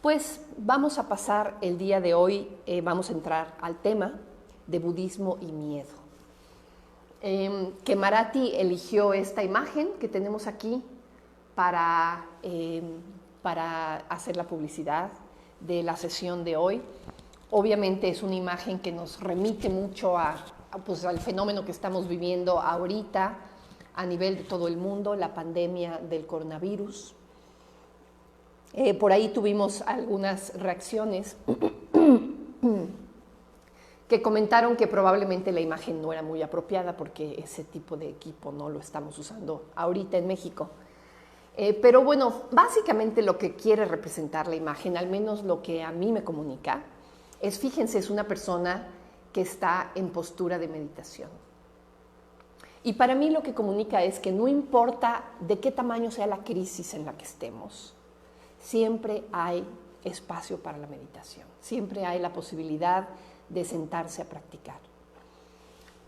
Pues vamos a pasar el día de hoy, vamos a entrar al tema de budismo y miedo. Que Marathi eligió esta imagen que tenemos aquí para hacer la publicidad de la sesión de hoy. Obviamente es una imagen que nos remite mucho pues, al fenómeno que estamos viviendo ahorita a nivel de todo el mundo, la pandemia del coronavirus. Por ahí tuvimos algunas reacciones que comentaron que probablemente la imagen no era muy apropiada porque ese tipo de equipo no lo estamos usando ahorita en México. Pero bueno, básicamente lo que quiere representar la imagen, al menos lo que a mí me comunica, es, fíjense, es una persona que está en postura de meditación. Y para mí lo que comunica es que no importa de qué tamaño sea la crisis en la que estemos, siempre hay espacio para la meditación, siempre hay la posibilidad de sentarse a practicar.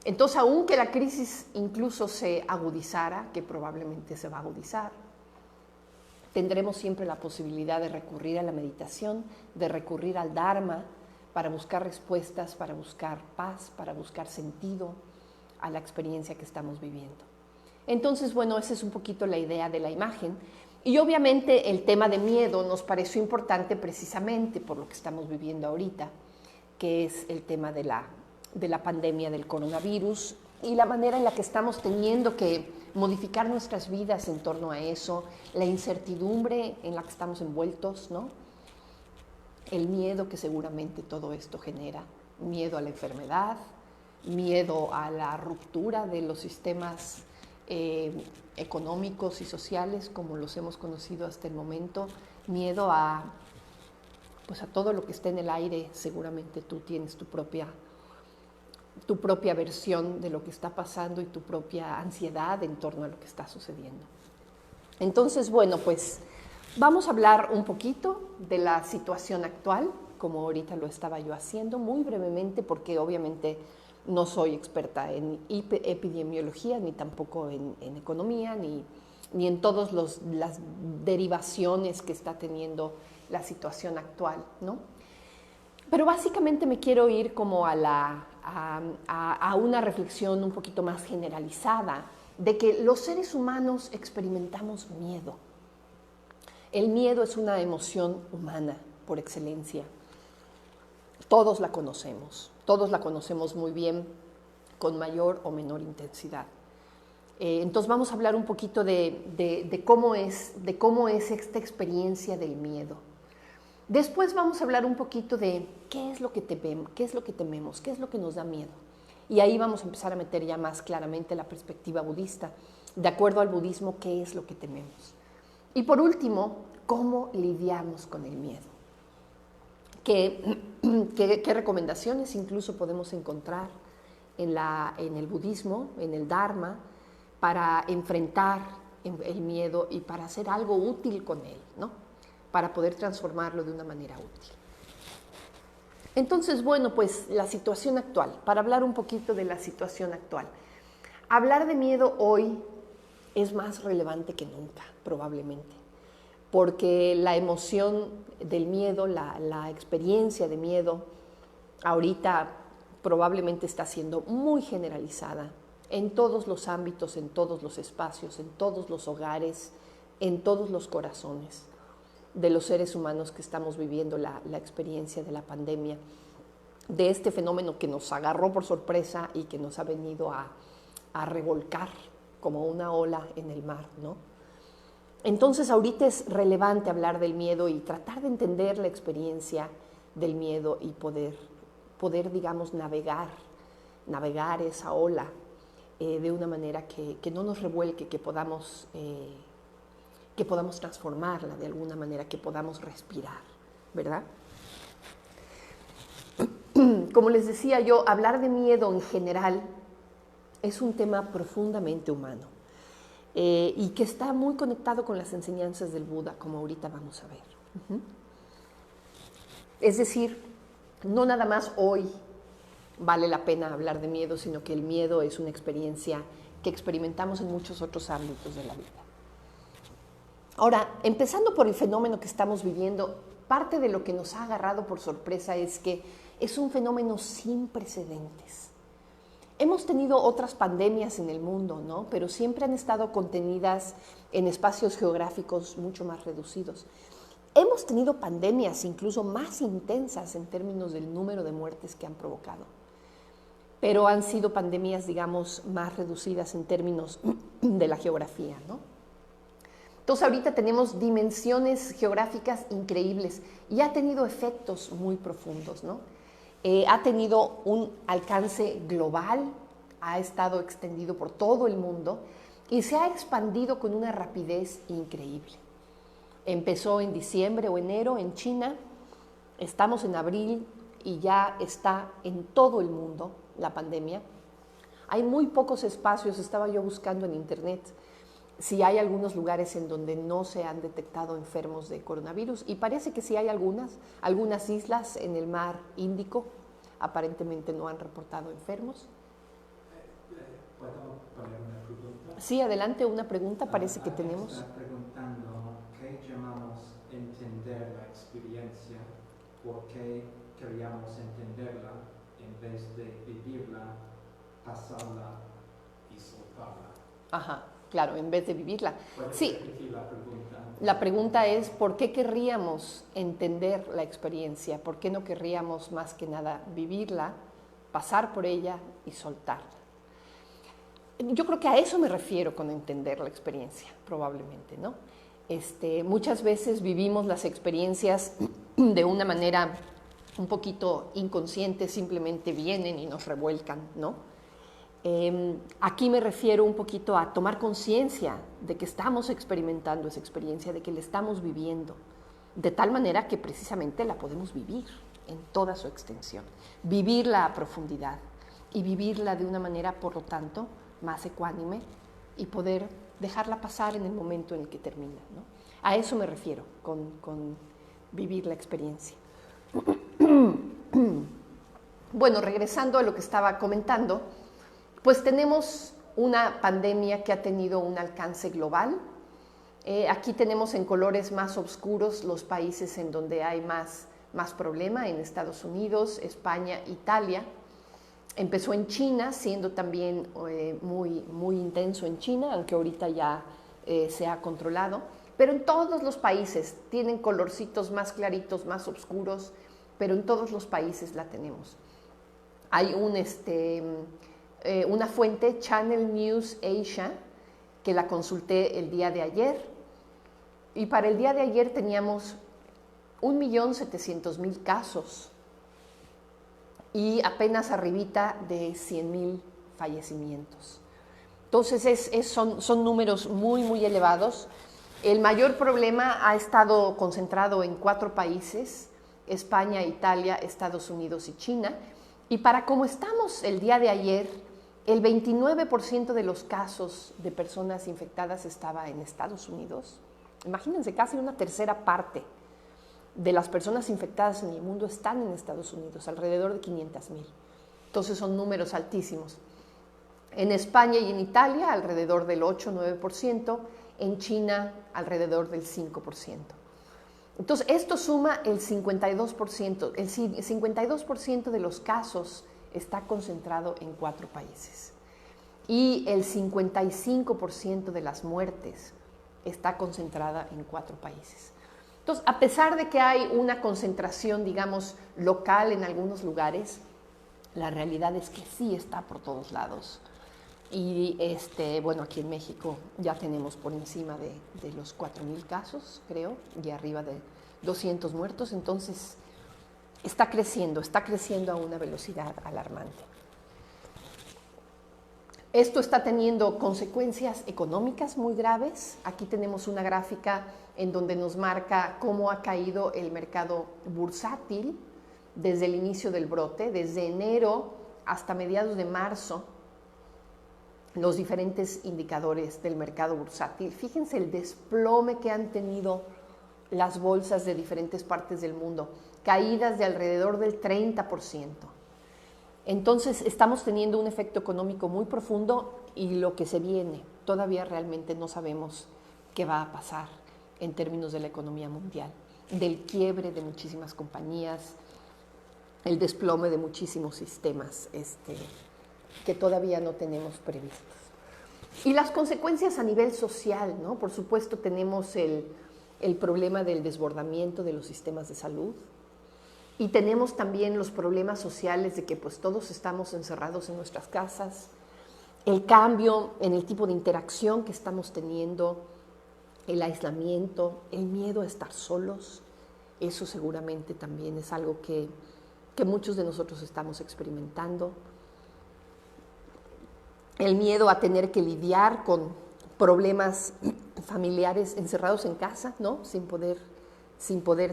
Entonces, aunque la crisis incluso se agudizara, que probablemente se va a agudizar, tendremos siempre la posibilidad de recurrir a la meditación, de recurrir al Dharma para buscar respuestas, para buscar paz, para buscar sentido a la experiencia que estamos viviendo. Entonces, bueno, esa es un poquito la idea de la imagen. Y obviamente el tema de miedo nos pareció importante precisamente por lo que estamos viviendo ahorita, que es el tema de la pandemia del coronavirus y la manera en la que estamos teniendo que modificar nuestras vidas en torno a eso, la incertidumbre en la que estamos envueltos, ¿no? El miedo que seguramente todo esto genera, miedo a la enfermedad, miedo a la ruptura de los sistemas económicos y sociales como los hemos conocido hasta el momento, miedo a todo lo que esté en el aire. Seguramente tú tienes tu propia versión de lo que está pasando y tu propia ansiedad en torno a lo que está sucediendo. Entonces, bueno, pues vamos a hablar un poquito de la situación actual, como ahorita lo estaba yo haciendo, muy brevemente, porque obviamente no soy experta en epidemiología, ni tampoco en economía, ni en todas las derivaciones que está teniendo la situación actual, ¿no? Pero básicamente me quiero ir como a una reflexión un poquito más generalizada de que los seres humanos experimentamos miedo. El miedo es una emoción humana por excelencia. Todos la conocemos muy bien, con mayor o menor intensidad. Entonces vamos a hablar un poquito de cómo es esta experiencia del miedo. Después vamos a hablar un poquito de qué es lo que tememos, qué es lo que nos da miedo. Y ahí vamos a empezar a meter ya más claramente la perspectiva budista, de acuerdo al budismo, qué es lo que tememos. Y por último, cómo lidiamos con el miedo. ¿Qué recomendaciones incluso podemos encontrar en el budismo, en el Dharma, para enfrentar el miedo y para hacer algo útil con él, ¿no? Para poder transformarlo de una manera útil? Entonces, bueno, pues la situación actual, para hablar un poquito de la situación actual. Hablar de miedo hoy es más relevante que nunca, probablemente, porque la emoción del miedo, la experiencia de miedo, ahorita probablemente está siendo muy generalizada en todos los ámbitos, en todos los espacios, en todos los hogares, en todos los corazones de los seres humanos que estamos viviendo la experiencia de la pandemia, de este fenómeno que nos agarró por sorpresa y que nos ha venido a revolcar como una ola en el mar, ¿no? Entonces ahorita es relevante hablar del miedo y tratar de entender la experiencia del miedo y poder digamos, navegar esa ola de una manera que no nos revuelque, que podamos transformarla de alguna manera, que podamos respirar, ¿verdad? Como les decía yo, hablar de miedo en general es un tema profundamente humano y que está muy conectado con las enseñanzas del Buda, como ahorita vamos a ver. Es decir, no nada más hoy vale la pena hablar de miedo, sino que el miedo es una experiencia que experimentamos en muchos otros ámbitos de la vida. Ahora, empezando por el fenómeno que estamos viviendo parte de lo que nos ha agarrado por sorpresa es que es un fenómeno sin precedentes. Hemos tenido otras pandemias en el mundo, ¿no? Pero siempre han estado contenidas en espacios geográficos mucho más reducidos. Hemos tenido pandemias incluso más intensas en términos del número de muertes que han provocado, pero han sido pandemias, digamos, más reducidas en términos de la geografía, ¿no? Entonces ahorita tenemos dimensiones geográficas increíbles y ha tenido efectos muy profundos, ¿no? Ha tenido un alcance global, ha estado extendido por todo el mundo y se ha expandido con una rapidez increíble. Empezó en diciembre o enero en China, estamos en abril y ya está en todo el mundo la pandemia. Hay muy pocos espacios, estaba yo buscando en internet si hay algunos lugares en donde no se han detectado enfermos de coronavirus y parece que sí hay algunas islas en el mar Índico aparentemente no han reportado enfermos. ¿Puedo poner una pregunta? Sí, adelante, una pregunta parece que tenemos. Está preguntando qué llamamos entender la experiencia, por qué queríamos entenderla en vez de vivirla, pasarla y soltarla. Ajá. Claro, en vez de vivirla. Sí. Repetir la pregunta? La pregunta es, ¿por qué querríamos entender la experiencia? ¿Por qué no querríamos más que nada vivirla, pasar por ella y soltarla? Yo creo que a eso me refiero con entender la experiencia, probablemente, ¿no? Muchas veces vivimos las experiencias de una manera un poquito inconsciente, simplemente vienen y nos revuelcan, ¿no? Aquí me refiero un poquito a tomar conciencia de que estamos experimentando esa experiencia, de que la estamos viviendo, de tal manera que precisamente la podemos vivir en toda su extensión, vivirla a profundidad y vivirla de una manera, por lo tanto, más ecuánime y poder dejarla pasar en el momento en el que termina, ¿no? A eso me refiero con vivir la experiencia. Bueno, regresando a lo que estaba comentando, pues tenemos una pandemia que ha tenido un alcance global. Aquí tenemos en colores más oscuros los países en donde hay más problema, en Estados Unidos, España, Italia. Empezó en China, siendo también muy intenso en China, aunque ahorita ya se ha controlado. Pero en todos los países tienen colorcitos más claritos, más oscuros, pero en todos los países la tenemos. Hay una fuente, Channel News Asia, que la consulté el día de ayer, y para el día de ayer teníamos 1.700.000 casos y apenas arribita de 100.000 fallecimientos. Entonces son números muy elevados. El mayor problema ha estado concentrado en 4 países, España, Italia, Estados Unidos y China, y para como estamos el día de ayer, el 29% de los casos de personas infectadas estaba en Estados Unidos. Imagínense, casi una tercera parte de las personas infectadas en el mundo están en Estados Unidos, alrededor de 500.000. Entonces son números altísimos. En España y en Italia, alrededor del 8-9%, en China, alrededor del 5%. Entonces, esto suma el 52%. El 52% de los casos está concentrado en 4 países. Y el 55% de las muertes está concentrada en 4 países. Entonces, a pesar de que hay una concentración, digamos, local en algunos lugares, la realidad es que sí está por todos lados. Y bueno, aquí en México ya tenemos por encima de los 4.000 casos, creo, y arriba de 200 muertos. Entonces, está creciendo a una velocidad alarmante. Esto está teniendo consecuencias económicas muy graves. Aquí tenemos una gráfica en donde nos marca cómo ha caído el mercado bursátil desde el inicio del brote, desde enero hasta mediados de marzo, los diferentes indicadores del mercado bursátil. Fíjense el desplome que han tenido las bolsas de diferentes partes del mundo, caídas de alrededor del 30%. Entonces estamos teniendo un efecto económico muy profundo y lo que se viene, todavía realmente no sabemos qué va a pasar en términos de la economía mundial. del quiebre de muchísimas compañías, el desplome de muchísimos sistemas que todavía no tenemos previstos. Y las consecuencias a nivel social, ¿no? Por supuesto tenemos el problema del desbordamiento de los sistemas de salud y tenemos también los problemas sociales de que pues todos estamos encerrados en nuestras casas, el cambio en el tipo de interacción que estamos teniendo, el aislamiento, el miedo a estar solos, eso seguramente también es algo que muchos de nosotros estamos experimentando. El miedo a tener que lidiar con problemas familiares encerrados en casa, ¿no? Sin poder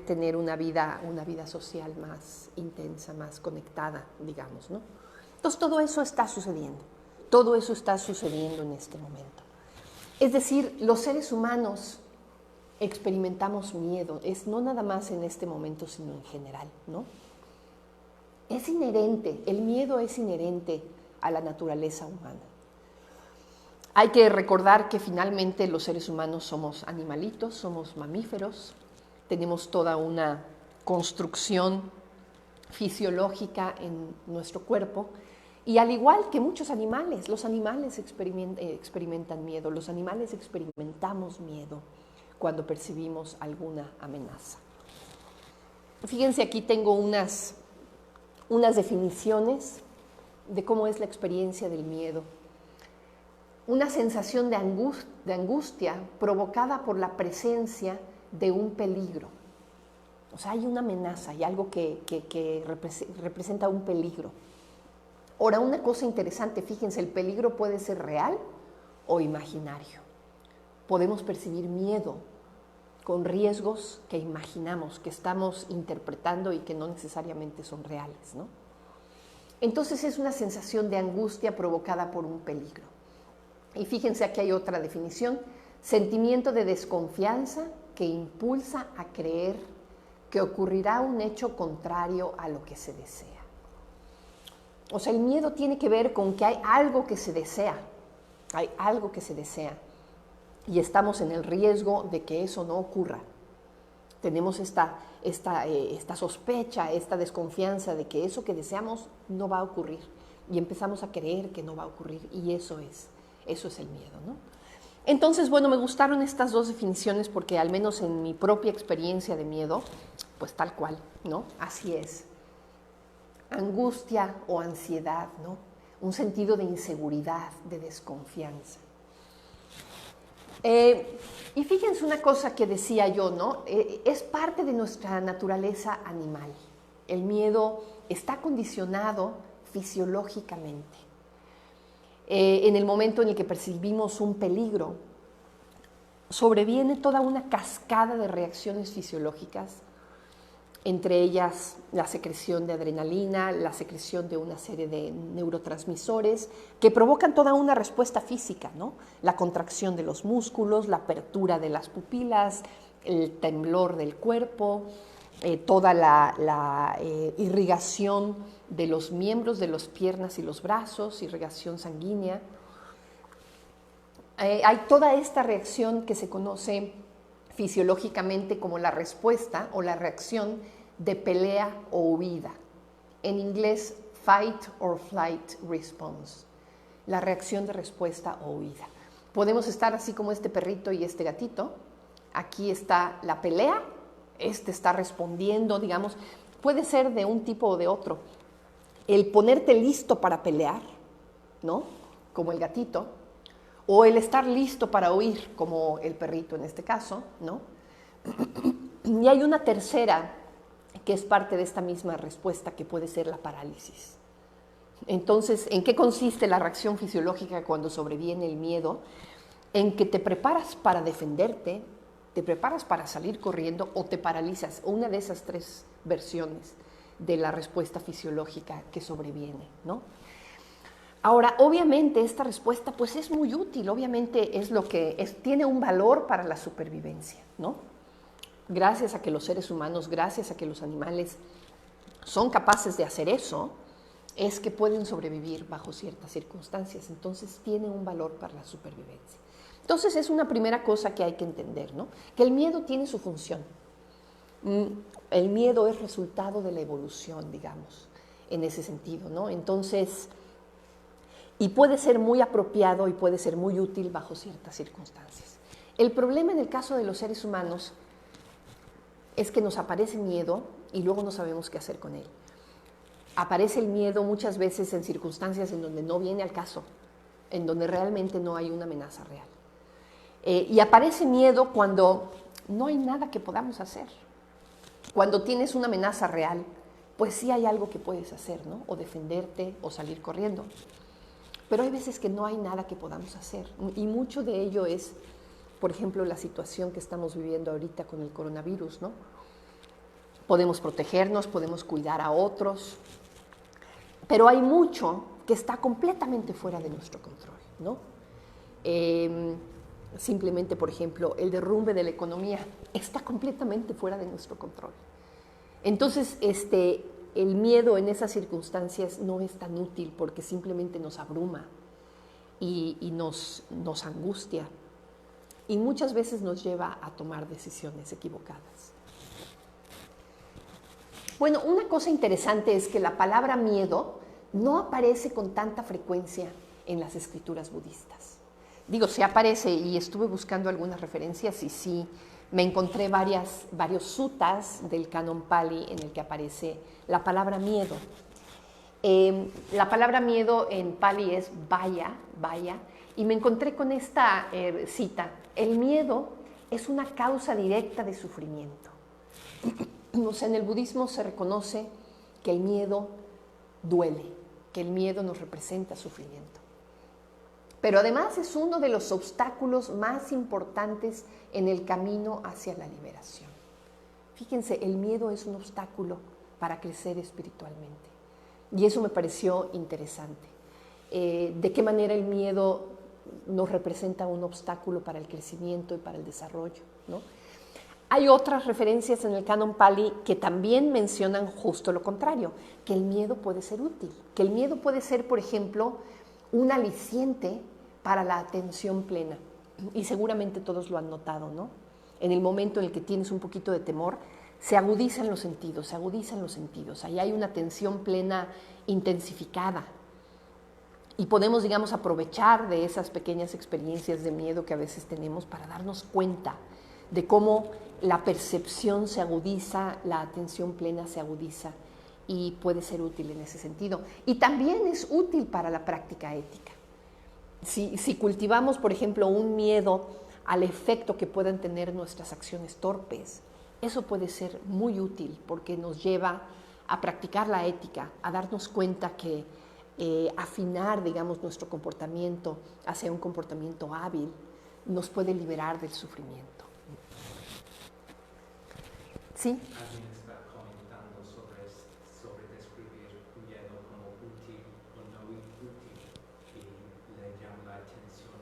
tener una vida social más intensa, más conectada, digamos, ¿no? Entonces todo eso está sucediendo en este momento. Es decir, los seres humanos experimentamos miedo, no nada más en este momento, sino en general, ¿no? Es inherente, el miedo es inherente a la naturaleza humana. Hay que recordar que finalmente los seres humanos somos animalitos, somos mamíferos, tenemos toda una construcción fisiológica en nuestro cuerpo y al igual que muchos animales, los animales experimentan miedo, los animales experimentamos miedo cuando percibimos alguna amenaza. Fíjense, aquí tengo unas definiciones de cómo es la experiencia del miedo. Una sensación de angustia provocada por la presencia de un peligro. O sea, hay una amenaza, hay algo que representa un peligro. Ahora, una cosa interesante, fíjense, el peligro puede ser real o imaginario. Podemos percibir miedo con riesgos que imaginamos, que estamos interpretando y que no necesariamente son reales, ¿no? Entonces es una sensación de angustia provocada por un peligro. Y fíjense, aquí hay otra definición: sentimiento de desconfianza que impulsa a creer que ocurrirá un hecho contrario a lo que se desea. O sea, el miedo tiene que ver con que hay algo que se desea, y estamos en el riesgo de que eso no ocurra. Tenemos esta sospecha, esta desconfianza de que eso que deseamos no va a ocurrir y empezamos a creer que no va a ocurrir, y eso es el miedo, ¿no? Entonces, bueno, me gustaron estas dos definiciones porque al menos en mi propia experiencia de miedo, pues tal cual, ¿no? Así es. Angustia o ansiedad, ¿no? Un sentido de inseguridad, de desconfianza. Y fíjense una cosa que decía yo, ¿no? Es parte de nuestra naturaleza animal. El miedo está condicionado fisiológicamente. En el momento en el que percibimos un peligro, sobreviene toda una cascada de reacciones fisiológicas, entre ellas la secreción de adrenalina, la secreción de una serie de neurotransmisores que provocan toda una respuesta física, ¿no? La contracción de los músculos, la apertura de las pupilas, el temblor del cuerpo, toda la irrigación de los miembros de las piernas y los brazos, irrigación sanguínea. Hay toda esta reacción que se conoce fisiológicamente como la respuesta o la reacción de pelea o huida. En inglés, fight or flight response. La reacción de respuesta o huida. Podemos estar así como este perrito y este gatito. Aquí está la pelea, está respondiendo, digamos, puede ser de un tipo o de otro. El ponerte listo para pelear, ¿no? Como el gatito, o el estar listo para huir, como el perrito en este caso, ¿no? Y hay una tercera que es parte de esta misma respuesta, que puede ser la parálisis. Entonces, ¿en qué consiste la reacción fisiológica cuando sobreviene el miedo? En que te preparas para defenderte, te preparas para salir corriendo o te paralizas, o una de esas tres versiones de la respuesta fisiológica que sobreviene, ¿no? Ahora, obviamente esta respuesta pues es muy útil, obviamente es lo que tiene un valor para la supervivencia, ¿no? Gracias a que los seres humanos, gracias a que los animales son capaces de hacer eso, es que pueden sobrevivir bajo ciertas circunstancias, entonces tiene un valor para la supervivencia. Entonces es una primera cosa que hay que entender, ¿no? Que el miedo tiene su función. El miedo es resultado de la evolución, digamos, en ese sentido, ¿no? Entonces, y puede ser muy apropiado y puede ser muy útil bajo ciertas circunstancias. El problema en el caso de los seres humanos es que nos aparece miedo y luego no sabemos qué hacer con él. Aparece el miedo muchas veces en circunstancias en donde no viene al caso, en donde realmente no hay una amenaza real. Y aparece miedo cuando no hay nada que podamos hacer. Cuando tienes una amenaza real, pues sí hay algo que puedes hacer, ¿no? O defenderte o salir corriendo. Pero hay veces que no hay nada que podamos hacer. Y mucho de ello es, por ejemplo, la situación que estamos viviendo ahorita con el coronavirus, ¿no? Podemos protegernos, podemos cuidar a otros, pero hay mucho que está completamente fuera de nuestro control, ¿no? Simplemente, por ejemplo, el derrumbe de la economía está completamente fuera de nuestro control. Entonces, el miedo en esas circunstancias no es tan útil porque simplemente nos abruma y nos angustia y muchas veces nos lleva a tomar decisiones equivocadas. Bueno, una cosa interesante es que la palabra miedo no aparece con tanta frecuencia en las escrituras budistas. Digo, sí aparece y estuve buscando algunas referencias y sí me encontré varios suttas del canon Pali en el que aparece la palabra miedo. La palabra miedo en Pali es vaya, y me encontré con esta cita: el miedo es una causa directa de sufrimiento. O sea, en el budismo se reconoce que el miedo duele, que el miedo nos representa sufrimiento. Pero además es uno de los obstáculos más importantes en el camino hacia la liberación. Fíjense, el miedo es un obstáculo para crecer espiritualmente. Y eso me pareció interesante. De qué manera el miedo nos representa un obstáculo para el crecimiento y para el desarrollo, ¿no? Hay otras referencias en el canon Pali que también mencionan justo lo contrario, que el miedo puede ser útil, que el miedo puede ser, por ejemplo, un aliciente para la atención plena. Y seguramente todos lo han notado, ¿no? En el momento en el que tienes un poquito de temor, se agudizan los sentidos, ahí hay una atención plena intensificada. Y podemos, digamos, aprovechar de esas pequeñas experiencias de miedo que a veces tenemos para darnos cuenta de cómo la percepción se agudiza, la atención plena se agudiza y puede ser útil en ese sentido. Y también es útil para la práctica ética. Si cultivamos, por ejemplo, un miedo al efecto que puedan tener nuestras acciones torpes, eso puede ser muy útil porque nos lleva a practicar la ética, a darnos cuenta que afinar, digamos, nuestro comportamiento hacia un comportamiento hábil nos puede liberar del sufrimiento. ¿Sí? Alguien está comentando sobre describir miedo como útil o no útil y le llama la atención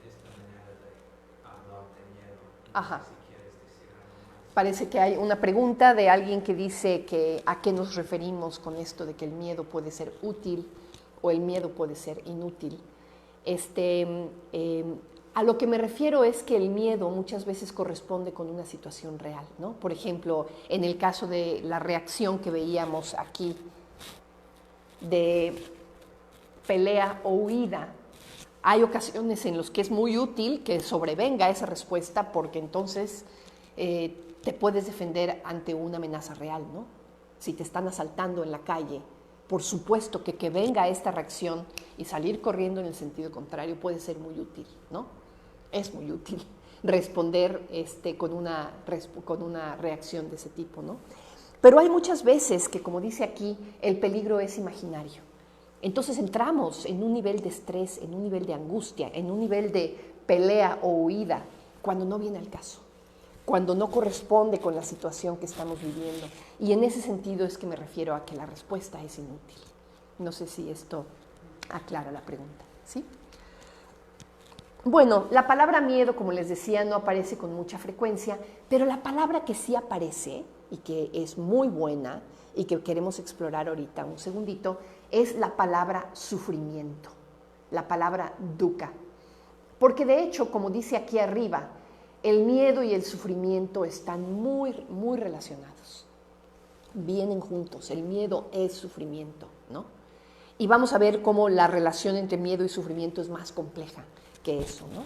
esta manera de hablar de miedo. No Ajá. sé si quieres decir algo más. Parece que hay una pregunta de alguien que dice que a qué nos referimos con esto de que el miedo puede ser útil o el miedo puede ser inútil. A lo que me refiero es que el miedo muchas veces corresponde con una situación real, ¿no? Por ejemplo, en el caso de la reacción que veíamos aquí de pelea o huida, hay ocasiones en las que es muy útil que sobrevenga esa respuesta porque entonces te puedes defender ante una amenaza real, ¿no? Si te están asaltando en la calle, por supuesto que venga esta reacción y salir corriendo en el sentido contrario puede ser muy útil, ¿no? Es muy útil responder con una reacción de ese tipo, ¿no? Pero hay muchas veces que, como dice aquí, el peligro es imaginario. Entonces entramos en un nivel de estrés, en un nivel de angustia, en un nivel de pelea o huida, cuando no viene al caso, cuando no corresponde con la situación que estamos viviendo. Y en ese sentido es que me refiero a que la respuesta es inútil. No sé si esto aclara la pregunta, ¿sí? Bueno, la palabra miedo, como les decía, no aparece con mucha frecuencia, pero la palabra que sí aparece y que es muy buena y que queremos explorar ahorita un segundito es la palabra sufrimiento, la palabra dukkha. Porque de hecho, como dice aquí arriba, el miedo y el sufrimiento están muy, muy relacionados. Vienen juntos, el miedo es sufrimiento, ¿no? Y vamos a ver cómo la relación entre miedo y sufrimiento es más compleja que eso, ¿no?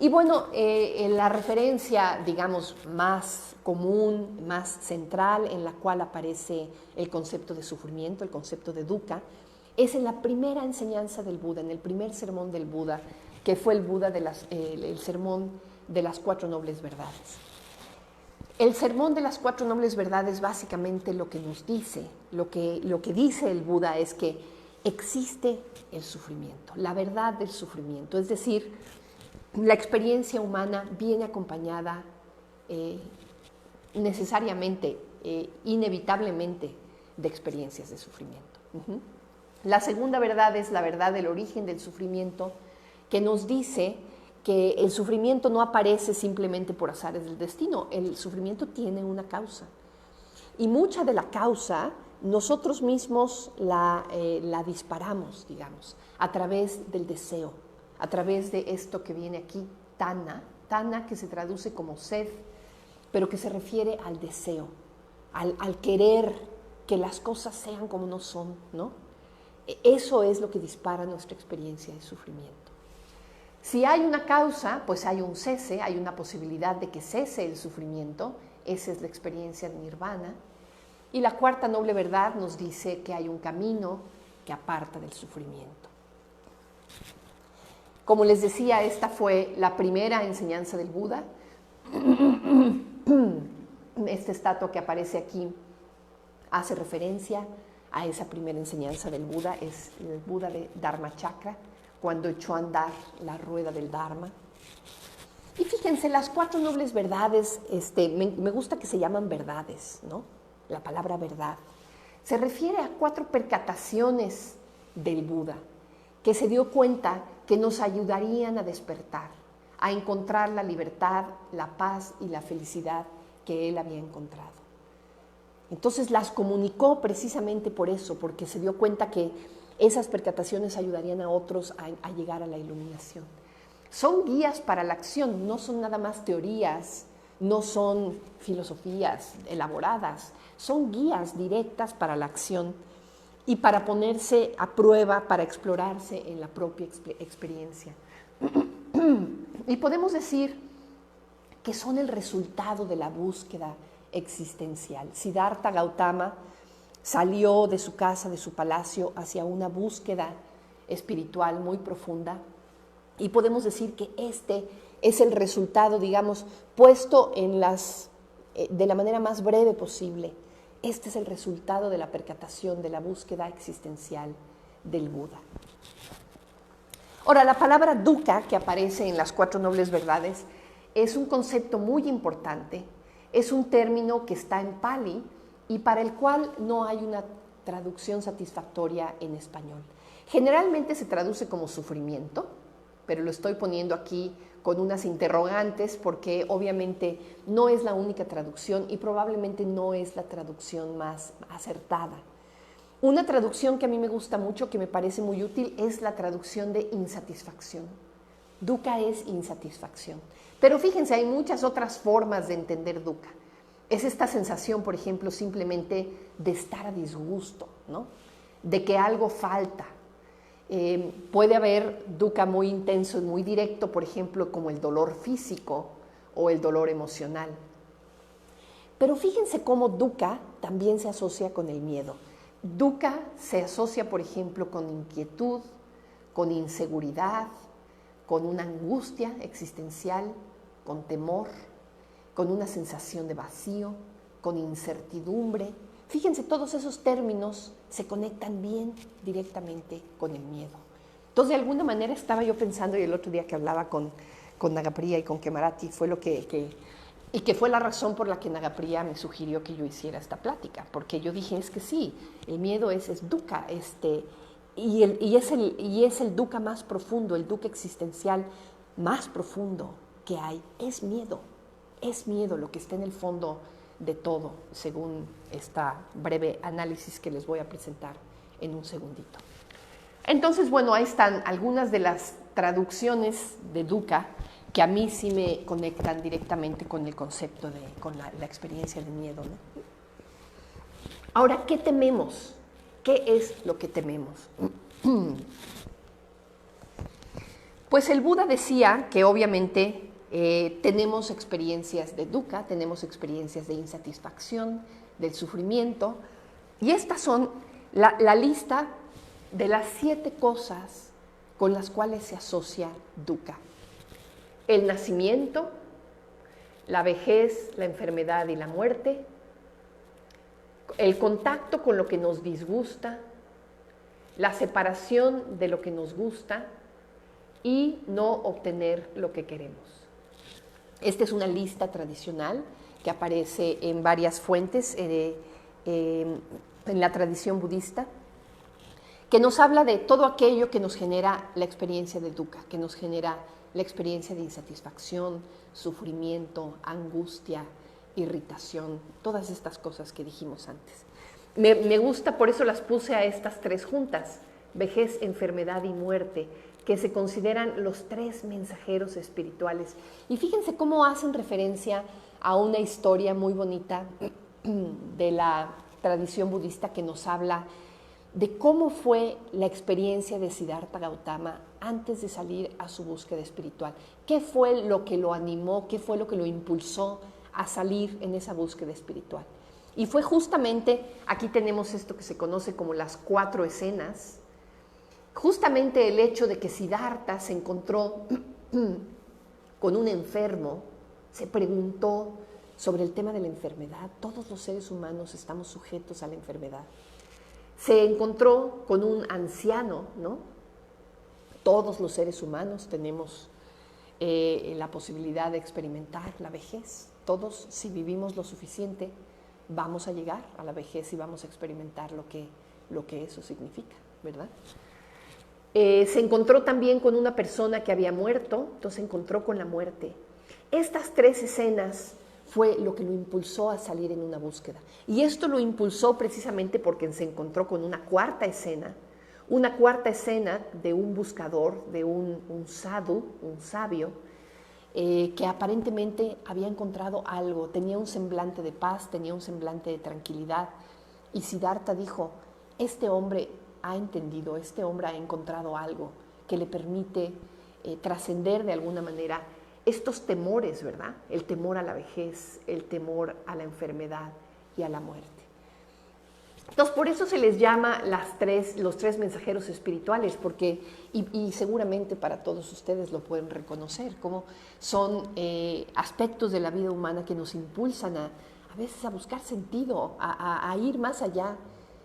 Y bueno, la referencia, digamos, más común, más central, en la cual aparece el concepto de sufrimiento, el concepto de dukkha, es en la primera enseñanza del Buda, en el primer sermón del Buda, que fue el sermón de las 4 nobles verdades. El sermón de las 4 nobles verdades básicamente lo que nos dice, lo que dice el Buda es que existe el sufrimiento, la verdad del sufrimiento, es decir, la experiencia humana viene acompañada necesariamente, inevitablemente, de experiencias de sufrimiento. La segunda verdad es la verdad del origen del sufrimiento, que nos dice que el sufrimiento no aparece simplemente por azares del destino, el sufrimiento tiene una causa. Y mucha de la causa nosotros mismos la disparamos, digamos, a través del deseo, a través de esto que viene aquí, tana, que se traduce como sed, pero que se refiere al deseo, al querer que las cosas sean como no son, ¿no? Eso es lo que dispara nuestra experiencia de sufrimiento. Si hay una causa, pues hay un cese, hay una posibilidad de que cese el sufrimiento, esa es la experiencia de nirvana. Y la cuarta noble verdad nos dice que hay un camino que aparta del sufrimiento. Como les decía, esta fue la primera enseñanza del Buda. Esta estatua que aparece aquí hace referencia a esa primera enseñanza del Buda, es el Buda de Dharmachakra, cuando echó a andar la rueda del Dharma. Y fíjense, las 4 nobles verdades, me gusta que se llaman verdades, ¿no? La palabra verdad. Se refiere a 4 percataciones del Buda, que se dio cuenta que nos ayudarían a despertar, a encontrar la libertad, la paz y la felicidad que él había encontrado. Entonces las comunicó precisamente por eso, porque se dio cuenta que esas percataciones ayudarían a otros a llegar a la iluminación. Son guías para la acción, no son nada más teorías, no son filosofías elaboradas, son guías directas para la acción y para ponerse a prueba, para explorarse en la propia experiencia. Y podemos decir que son el resultado de la búsqueda existencial. Siddhartha Gautama salió de su casa, de su palacio, hacia una búsqueda espiritual muy profunda y podemos decir que este es el resultado, digamos, puesto de la manera más breve posible. Este es el resultado de la percatación, de la búsqueda existencial del Buda. Ahora, la palabra dukkha, que aparece en las 4 nobles verdades, es un concepto muy importante, es un término que está en Pali y para el cual no hay una traducción satisfactoria en español. Generalmente se traduce como sufrimiento, pero lo estoy poniendo aquí con unas interrogantes porque obviamente no es la única traducción y probablemente no es la traducción más acertada. Una traducción que a mí me gusta mucho, que me parece muy útil, es la traducción de insatisfacción. Dukkha es insatisfacción. Pero fíjense, hay muchas otras formas de entender dukkha. Es esta sensación, por ejemplo, simplemente de estar a disgusto, ¿no? De que algo falta. Puede haber dukkha muy intenso y muy directo, por ejemplo, como el dolor físico o el dolor emocional. Pero fíjense cómo dukkha también se asocia con el miedo. Dukkha se asocia, por ejemplo, con inquietud, con inseguridad, con una angustia existencial, con temor, con una sensación de vacío, con incertidumbre. Fíjense, todos esos términos se conectan bien directamente con el miedo. Entonces, de alguna manera estaba yo pensando, y el otro día que hablaba con Nagapriya y con Kemarati, fue lo que fue la razón por la que Nagapriya me sugirió que yo hiciera esta plática, porque yo dije, es que sí, el miedo es dukkha, y es el dukkha más profundo, el dukkha existencial más profundo que hay, es miedo lo que está en el fondo de todo, según este breve análisis que les voy a presentar en un segundito. Entonces, bueno, ahí están algunas de las traducciones de dukkha que a mí sí me conectan directamente con el concepto con la experiencia de miedo, ¿no? Ahora, ¿qué tememos? ¿Qué es lo que tememos? Pues el Buda decía que obviamente tenemos experiencias de dukkha, tenemos experiencias de insatisfacción, del sufrimiento, y estas son la lista de las 7 cosas con las cuales se asocia dukkha. El nacimiento, la vejez, la enfermedad y la muerte, el contacto con lo que nos disgusta, la separación de lo que nos gusta y no obtener lo que queremos. Esta es una lista tradicional que aparece en varias fuentes en la tradición budista, que nos habla de todo aquello que nos genera la experiencia de dukkha, que nos genera la experiencia de insatisfacción, sufrimiento, angustia, irritación, todas estas cosas que dijimos antes. Me gusta, por eso las puse a estas 3 juntas, vejez, enfermedad y muerte, que se consideran los 3 mensajeros espirituales. Y fíjense cómo hacen referencia a una historia muy bonita de la tradición budista que nos habla de cómo fue la experiencia de Siddhartha Gautama antes de salir a su búsqueda espiritual. ¿Qué fue lo que lo animó? ¿Qué fue lo que lo impulsó a salir en esa búsqueda espiritual? Y fue justamente, aquí tenemos esto que se conoce como las 4 escenas, justamente el hecho de que Siddhartha se encontró con un enfermo, se preguntó sobre el tema de la enfermedad. Todos los seres humanos estamos sujetos a la enfermedad. Se encontró con un anciano, ¿no? Todos los seres humanos tenemos la posibilidad de experimentar la vejez. Todos, si vivimos lo suficiente, vamos a llegar a la vejez y vamos a experimentar lo que eso significa, ¿verdad? Se encontró también con una persona que había muerto, entonces se encontró con la muerte. Estas 3 escenas fue lo que lo impulsó a salir en una búsqueda. Y esto lo impulsó precisamente porque se encontró con una cuarta escena de un buscador, de un sadhu, un sabio, que aparentemente había encontrado algo, tenía un semblante de paz, tenía un semblante de tranquilidad. Y Siddhartha dijo, este hombre ha entendido, este hombre ha encontrado algo que le permite trascender de alguna manera estos temores, ¿verdad? El temor a la vejez, el temor a la enfermedad y a la muerte. Entonces, por eso se les llama los 3 mensajeros espirituales, porque, y seguramente para todos ustedes lo pueden reconocer, como son aspectos de la vida humana que nos impulsan a veces a buscar sentido, a ir más allá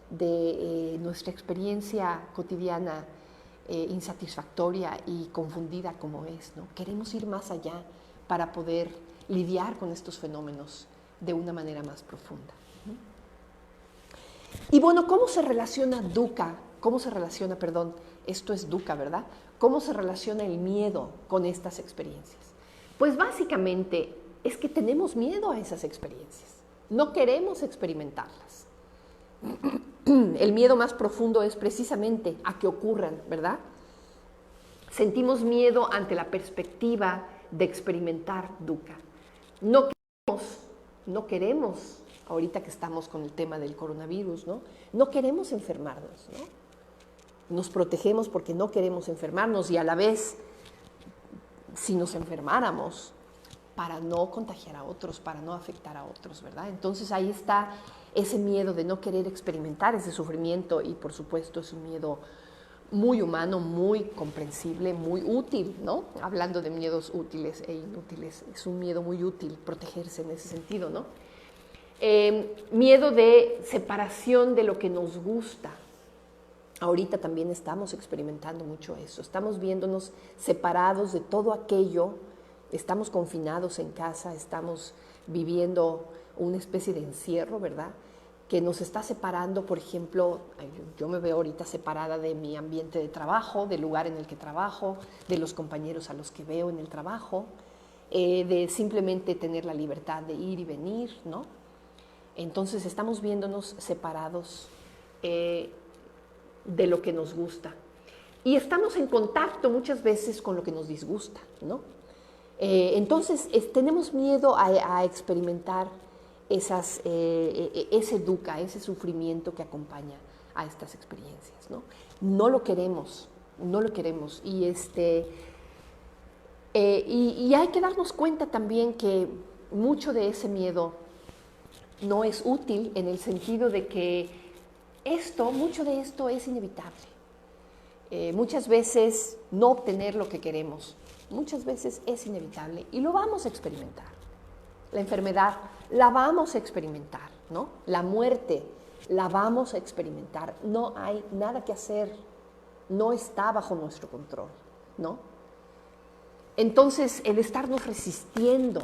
de nuestra experiencia cotidiana insatisfactoria y confundida como es, ¿no? Queremos ir más allá para poder lidiar con estos fenómenos de una manera más profunda. Y bueno, ¿cómo se relaciona dukkha? Esto es dukkha, ¿verdad? ¿Cómo se relaciona el miedo con estas experiencias? Pues básicamente es que tenemos miedo a esas experiencias. No queremos experimentarlas. El miedo más profundo es precisamente a que ocurran, ¿verdad? Sentimos miedo ante la perspectiva de experimentar dukkha. No queremos, ahorita que estamos con el tema del coronavirus, ¿no? No queremos enfermarnos, ¿no? Nos protegemos porque no queremos enfermarnos y a la vez, si nos enfermáramos, para no contagiar a otros, para no afectar a otros, ¿verdad? Entonces ahí está ese miedo de no querer experimentar ese sufrimiento y por supuesto es un miedo muy humano, muy comprensible, muy útil, ¿no? Hablando de miedos útiles e inútiles, es un miedo muy útil protegerse en ese sentido, ¿no? Miedo de separación de lo que nos gusta. Ahorita también estamos experimentando mucho eso, estamos viéndonos separados de todo aquello. Estamos confinados en casa, estamos viviendo una especie de encierro, ¿verdad? Que nos está separando, por ejemplo, yo me veo ahorita separada de mi ambiente de trabajo, del lugar en el que trabajo, de los compañeros a los que veo en el trabajo, de simplemente tener la libertad de ir y venir, ¿no? Entonces estamos viéndonos separados de lo que nos gusta. Y estamos en contacto muchas veces con lo que nos disgusta, ¿no? Entonces, tenemos miedo a experimentar ese dukkha, ese sufrimiento que acompaña a estas experiencias, ¿no? No lo queremos, no lo queremos. Y hay que darnos cuenta también que mucho de ese miedo no es útil en el sentido de que mucho de esto es inevitable. Muchas veces no obtener lo que queremos, muchas veces es inevitable y lo vamos a experimentar. La enfermedad la vamos a experimentar, ¿no? La muerte la vamos a experimentar. No hay nada que hacer, no está bajo nuestro control, ¿no? Entonces, el estarnos resistiendo,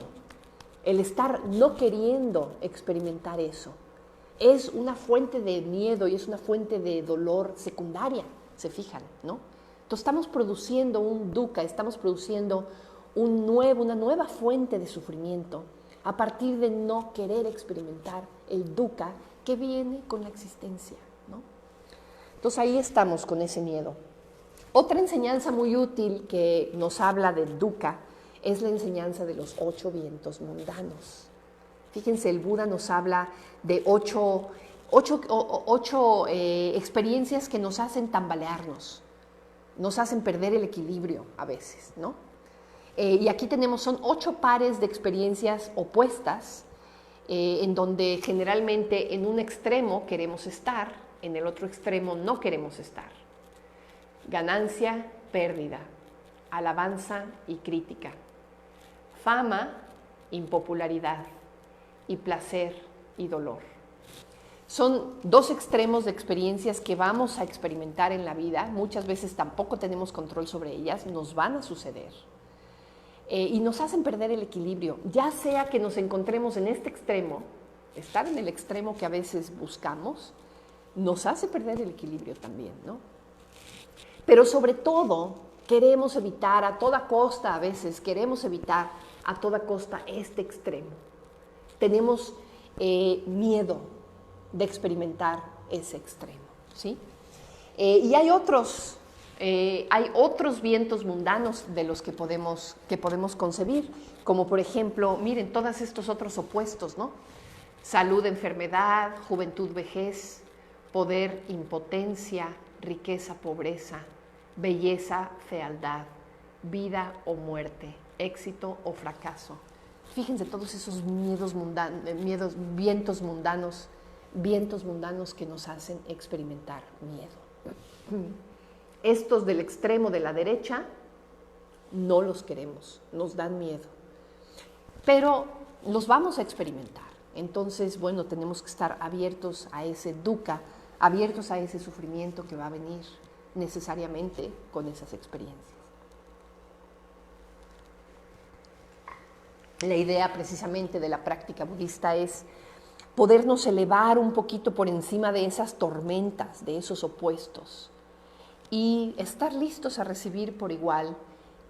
el estar no queriendo experimentar eso, es una fuente de miedo y es una fuente de dolor secundaria, se fijan, ¿no? Entonces estamos produciendo un dukkha, estamos produciendo una nueva fuente de sufrimiento a partir de no querer experimentar el dukkha que viene con la existencia, ¿no? Entonces ahí estamos con ese miedo. Otra enseñanza muy útil que nos habla del dukkha es la enseñanza de los 8 vientos mundanos. Fíjense, el Buda nos habla de 8 experiencias que nos hacen tambalearnos, nos hacen perder el equilibrio a veces, ¿no? Y aquí son 8 pares de experiencias opuestas, en donde generalmente en un extremo queremos estar, en el otro extremo no queremos estar. Ganancia, pérdida, alabanza y crítica, fama, impopularidad y placer y dolor. Son 2 extremos de experiencias que vamos a experimentar en la vida. Muchas veces tampoco tenemos control sobre ellas, nos van a suceder. Y nos hacen perder el equilibrio, ya sea que nos encontremos en este extremo, estar en el extremo que a veces buscamos, nos hace perder el equilibrio también, ¿no? Pero sobre todo, queremos evitar a toda costa, a veces queremos evitar a toda costa este extremo. Tenemos miedo de experimentar ese extremo, ¿sí? Y hay otros vientos mundanos de los que podemos concebir, como por ejemplo, miren, todos estos otros opuestos, ¿no? Salud, enfermedad, juventud, vejez, poder, impotencia, riqueza, pobreza, belleza, fealdad, vida o muerte, éxito o fracaso. Fíjense todos esos vientos mundanos que nos hacen experimentar miedo. Estos del extremo de la derecha no los queremos, nos dan miedo, pero los vamos a experimentar. Entonces, bueno, tenemos que estar abiertos a ese dukkha, abiertos a ese sufrimiento que va a venir necesariamente con esas experiencias. La idea precisamente de la práctica budista es podernos elevar un poquito por encima de esas tormentas, de esos opuestos, y estar listos a recibir por igual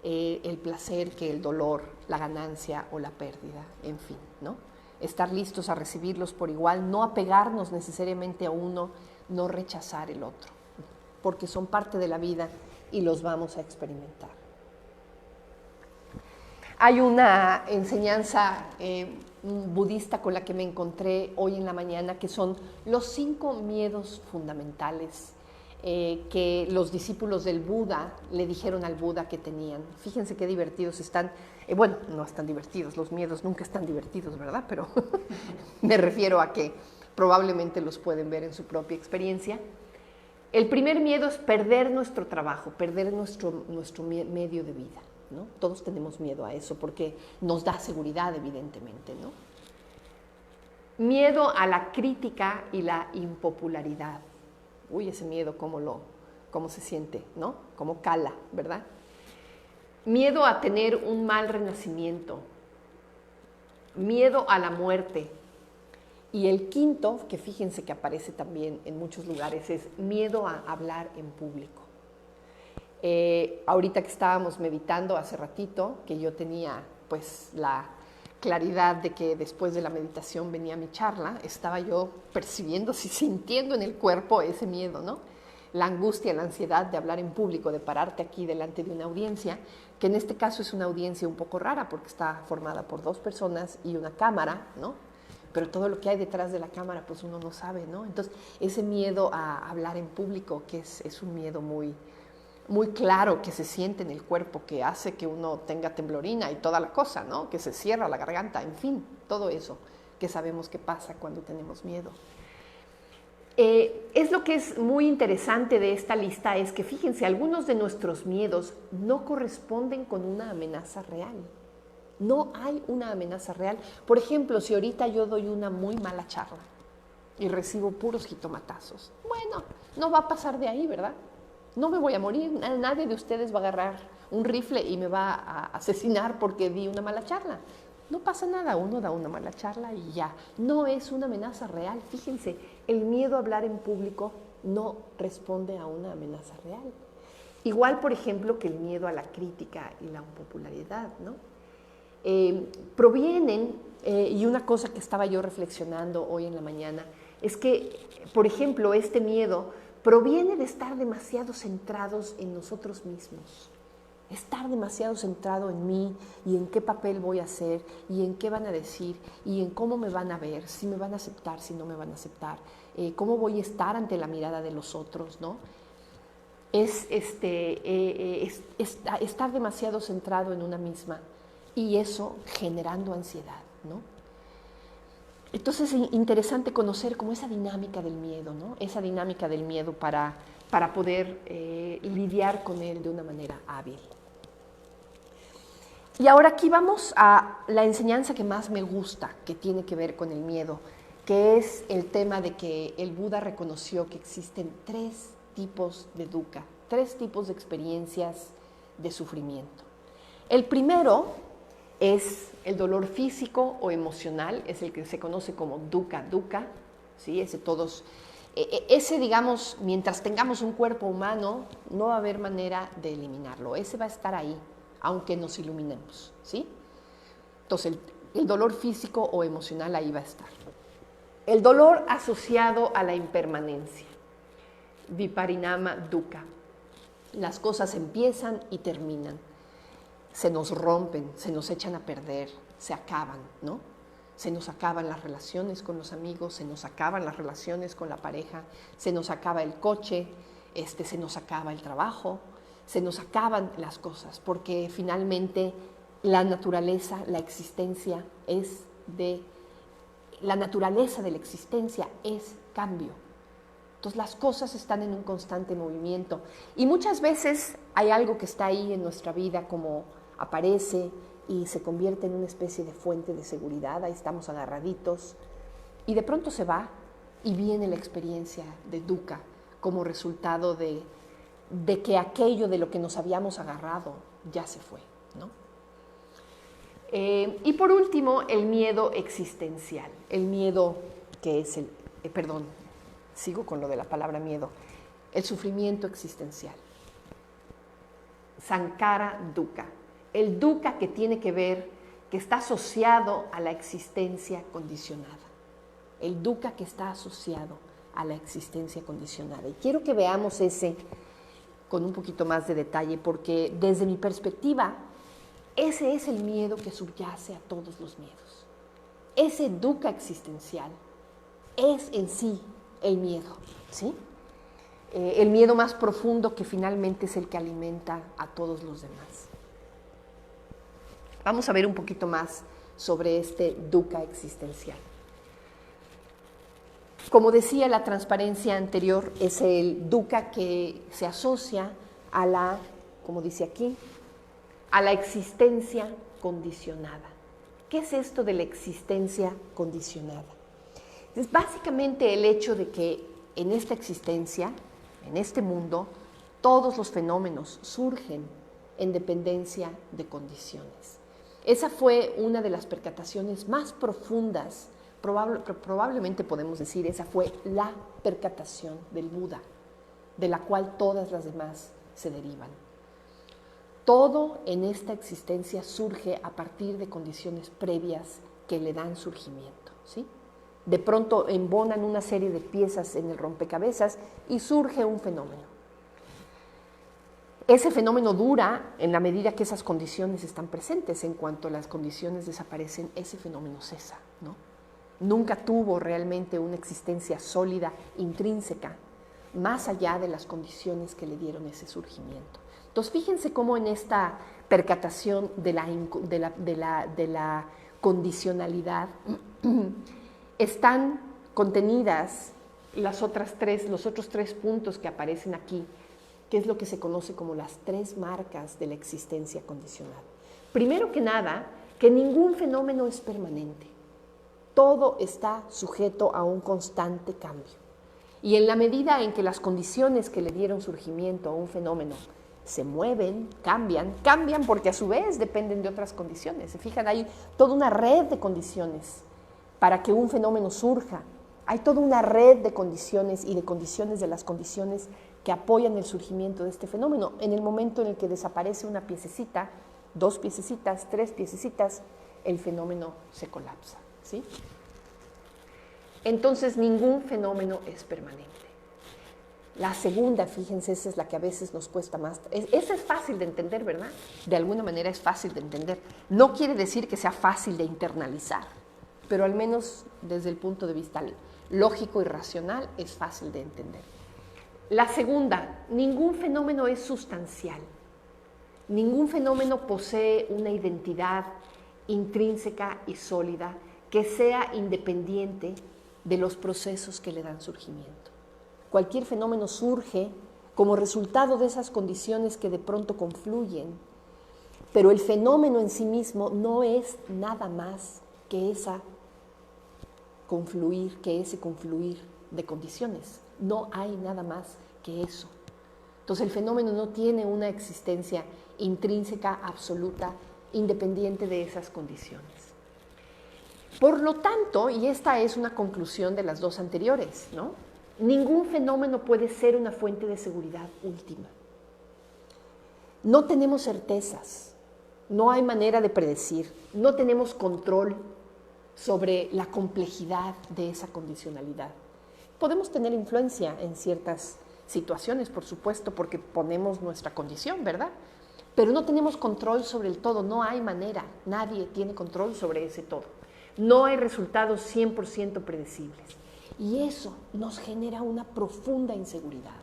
el placer que el dolor, la ganancia o la pérdida, en fin, ¿no? Estar listos a recibirlos por igual, no apegarnos necesariamente a uno, no rechazar el otro, porque son parte de la vida y los vamos a experimentar. Hay una enseñanza budista con la que me encontré hoy en la mañana, que son los 5 miedos fundamentales que los discípulos del Buda le dijeron al Buda que tenían. Fíjense qué divertidos están. Bueno, no están divertidos, los miedos nunca están divertidos, ¿verdad? Pero me refiero a que probablemente los pueden ver en su propia experiencia. El primer miedo es perder nuestro trabajo, perder nuestro medio de vida, ¿no? Todos tenemos miedo a eso porque nos da seguridad, evidentemente, ¿no? Miedo a la crítica y la impopularidad. Uy, ese miedo, cómo se siente, ¿no? Cómo cala, ¿verdad? Miedo a tener un mal renacimiento. Miedo a la muerte. Y el quinto, que fíjense que aparece también en muchos lugares, es miedo a hablar en público. Ahorita que estábamos meditando hace ratito, que yo tenía pues la claridad de que después de la meditación venía mi charla, estaba yo percibiendo, sintiendo en el cuerpo ese miedo, ¿no? la angustia, la ansiedad de hablar en público, de pararte aquí delante de una audiencia, que en este caso es una audiencia un poco rara porque está formada por 2 personas y una cámara, ¿no? Pero todo lo que hay detrás de la cámara, pues uno no sabe, ¿no? Entonces, ese miedo a hablar en público, que es un miedo muy, muy claro que se siente en el cuerpo, que hace que uno tenga temblorina y toda la cosa, ¿no? Que se cierra la garganta, en fin, todo eso que sabemos que pasa cuando tenemos miedo. Es lo que es muy interesante de esta lista, es que fíjense, algunos de nuestros miedos no corresponden con una amenaza real. No hay una amenaza real. Por ejemplo, si ahorita yo doy una muy mala charla y recibo puros jitomatazos, bueno, no va a pasar de ahí, ¿verdad? No me voy a morir, nadie de ustedes va a agarrar un rifle y me va a asesinar porque di una mala charla. No pasa nada, uno da una mala charla y ya. No es una amenaza real. Fíjense, el miedo a hablar en público no responde a una amenaza real. Igual, por ejemplo, que el miedo a la crítica y la impopularidad, ¿no? Provienen, y una cosa que estaba yo reflexionando hoy en la mañana, es que, por ejemplo, este miedo proviene de estar demasiado centrados en nosotros mismos. Estar demasiado centrado en mí y en qué papel voy a hacer y en qué van a decir y en cómo me van a ver, si me van a aceptar, si no me van a aceptar, cómo voy a estar ante la mirada de los otros, ¿no? Es estar demasiado centrado en una misma y eso generando ansiedad, ¿no? Entonces es interesante conocer como esa dinámica del miedo, ¿no? Esa dinámica del miedo para poder lidiar con él de una manera hábil. Y ahora aquí vamos a la enseñanza que más me gusta, que tiene que ver con el miedo, que es el tema de que el Buda reconoció que existen 3 tipos de dukkha, 3 tipos de experiencias de sufrimiento. El primero es el dolor físico o emocional, es el que se conoce como dukkha, ¿sí? Ese, digamos, mientras tengamos un cuerpo humano, no va a haber manera de eliminarlo, ese va a estar ahí, aunque nos iluminemos, ¿sí? Entonces, el dolor físico o emocional ahí va a estar. El dolor asociado a la impermanencia, viparinama dukkha. Las cosas empiezan y terminan, se nos rompen, se nos echan a perder, se acaban, ¿no? Se nos acaban las relaciones con los amigos, se nos acaban las relaciones con la pareja, se nos acaba el coche, se nos acaba el trabajo, se nos acaban las cosas, porque finalmente la naturaleza, la naturaleza de la existencia es cambio. Entonces las cosas están en un constante movimiento y muchas veces hay algo que está ahí en nuestra vida como aparece y se convierte en una especie de fuente de seguridad, ahí estamos agarraditos y de pronto se va y viene la experiencia de dukkha como resultado de que aquello de lo que nos habíamos agarrado ya se fue, ¿no? Y por último, el miedo existencial, el miedo que es sigo con lo de la palabra miedo, el sufrimiento existencial. Sankhara dukkha, el dukkha que tiene que ver, que está asociado a la existencia condicionada, el dukkha que está asociado a la existencia condicionada. Y quiero que veamos ese con un poquito más de detalle, porque desde mi perspectiva, ese es el miedo que subyace a todos los miedos. Ese dukkha existencial es en sí el miedo, ¿sí? El miedo más profundo que finalmente es el que alimenta a todos los demás. Vamos a ver un poquito más sobre este dukkha existencial. Como decía, la transparencia anterior es el dukkha que se asocia a la, como dice aquí, a la existencia condicionada. ¿Qué es esto de la existencia condicionada? Es básicamente el hecho de que en esta existencia, en este mundo, todos los fenómenos surgen en dependencia de condiciones. Esa fue una de las percataciones más profundas, probablemente podemos decir, esa fue la percatación del Buda, de la cual todas las demás se derivan. Todo en esta existencia surge a partir de condiciones previas que le dan surgimiento, ¿sí? De pronto embonan una serie de piezas en el rompecabezas y surge un fenómeno. Ese fenómeno dura en la medida que esas condiciones están presentes. En cuanto las condiciones desaparecen, ese fenómeno cesa, ¿no? Nunca tuvo realmente una existencia sólida, intrínseca, más allá de las condiciones que le dieron ese surgimiento. Entonces, fíjense cómo en esta percatación de la condicionalidad están contenidas los otros tres puntos que aparecen aquí, que es lo que se conoce como las tres marcas de la existencia condicional. Primero que nada, que ningún fenómeno es permanente. Todo está sujeto a un constante cambio. Y en la medida en que las condiciones que le dieron surgimiento a un fenómeno se mueven, cambian porque a su vez dependen de otras condiciones. Se fijan, hay toda una red de condiciones para que un fenómeno surja. Hay toda una red de condiciones y de condiciones de las condiciones que apoyan el surgimiento de este fenómeno. En el momento en el que desaparece una piececita, 2 piececitas, 3 piececitas, el fenómeno se colapsa, ¿sí? Entonces, ningún fenómeno es permanente. La segunda, fíjense, esa es la que a veces nos cuesta más. Esa es fácil de entender, ¿verdad? De alguna manera es fácil de entender. No quiere decir que sea fácil de internalizar, pero al menos desde el punto de vista lógico y racional es fácil de entender. La segunda, ningún fenómeno es sustancial. Ningún fenómeno posee una identidad intrínseca y sólida que sea independiente de los procesos que le dan surgimiento. Cualquier fenómeno surge como resultado de esas condiciones que de pronto confluyen, pero el fenómeno en sí mismo no es nada más que ese confluir de condiciones. No hay nada más que eso. Entonces el fenómeno no tiene una existencia intrínseca, absoluta, independiente de esas condiciones. Por lo tanto, y esta es una conclusión de las dos anteriores, ¿no? Ningún fenómeno puede ser una fuente de seguridad última. No tenemos certezas, no hay manera de predecir, no tenemos control sobre la complejidad de esa condicionalidad. Podemos tener influencia en ciertas situaciones, por supuesto, porque ponemos nuestra condición, ¿verdad? Pero no tenemos control sobre el todo, no hay manera, nadie tiene control sobre ese todo. No hay resultados 100% predecibles. Y eso nos genera una profunda inseguridad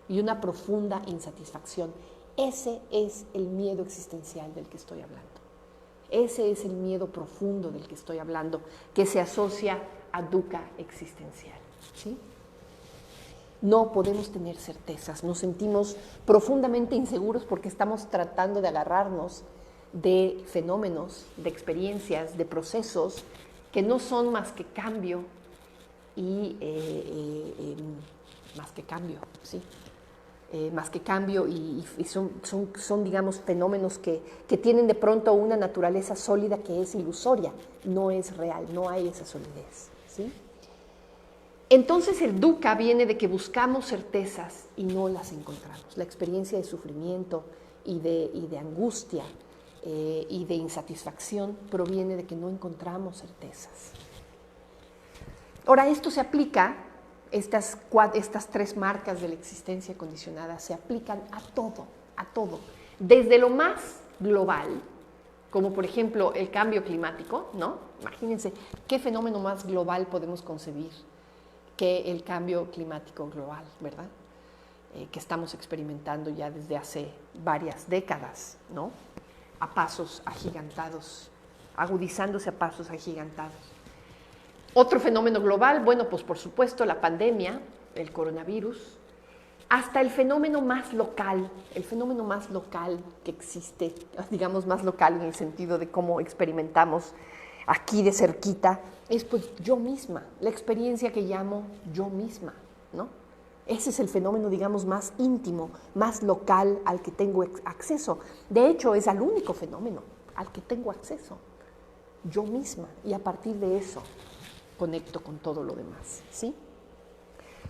y una profunda insatisfacción. Ese es el miedo existencial del que estoy hablando. Ese es el miedo profundo del que estoy hablando, que se asocia a dukkha existencial, ¿sí? No podemos tener certezas, nos sentimos profundamente inseguros porque estamos tratando de agarrarnos de fenómenos, de experiencias, de procesos que no son más que cambio y más que cambio, ¿sí? Más que cambio y son, digamos, fenómenos que tienen de pronto una naturaleza sólida que es ilusoria, no es real, no hay esa solidez, ¿sí? Entonces el dukkha viene de que buscamos certezas y no las encontramos. La experiencia de sufrimiento y de angustia y de insatisfacción proviene de que no encontramos certezas. Ahora, esto se aplica, estas 3 marcas de la existencia condicionada se aplican a todo, desde lo más global, como por ejemplo el cambio climático, ¿no? Imagínense, ¿qué fenómeno más global podemos concebir que el cambio climático global, ¿verdad? Que estamos experimentando ya desde hace varias décadas, ¿no? A pasos agigantados, agudizándose a pasos agigantados. Otro fenómeno global, bueno, pues por supuesto la pandemia, el coronavirus, hasta el fenómeno más local que existe, digamos más local en el sentido de cómo experimentamos aquí de cerquita, es pues yo misma, la experiencia que llamo yo misma, ¿no? Ese es el fenómeno, digamos, más íntimo, más local al que tengo acceso. De hecho, es al único fenómeno al que tengo acceso, yo misma, y a partir de eso conecto con todo lo demás, ¿sí?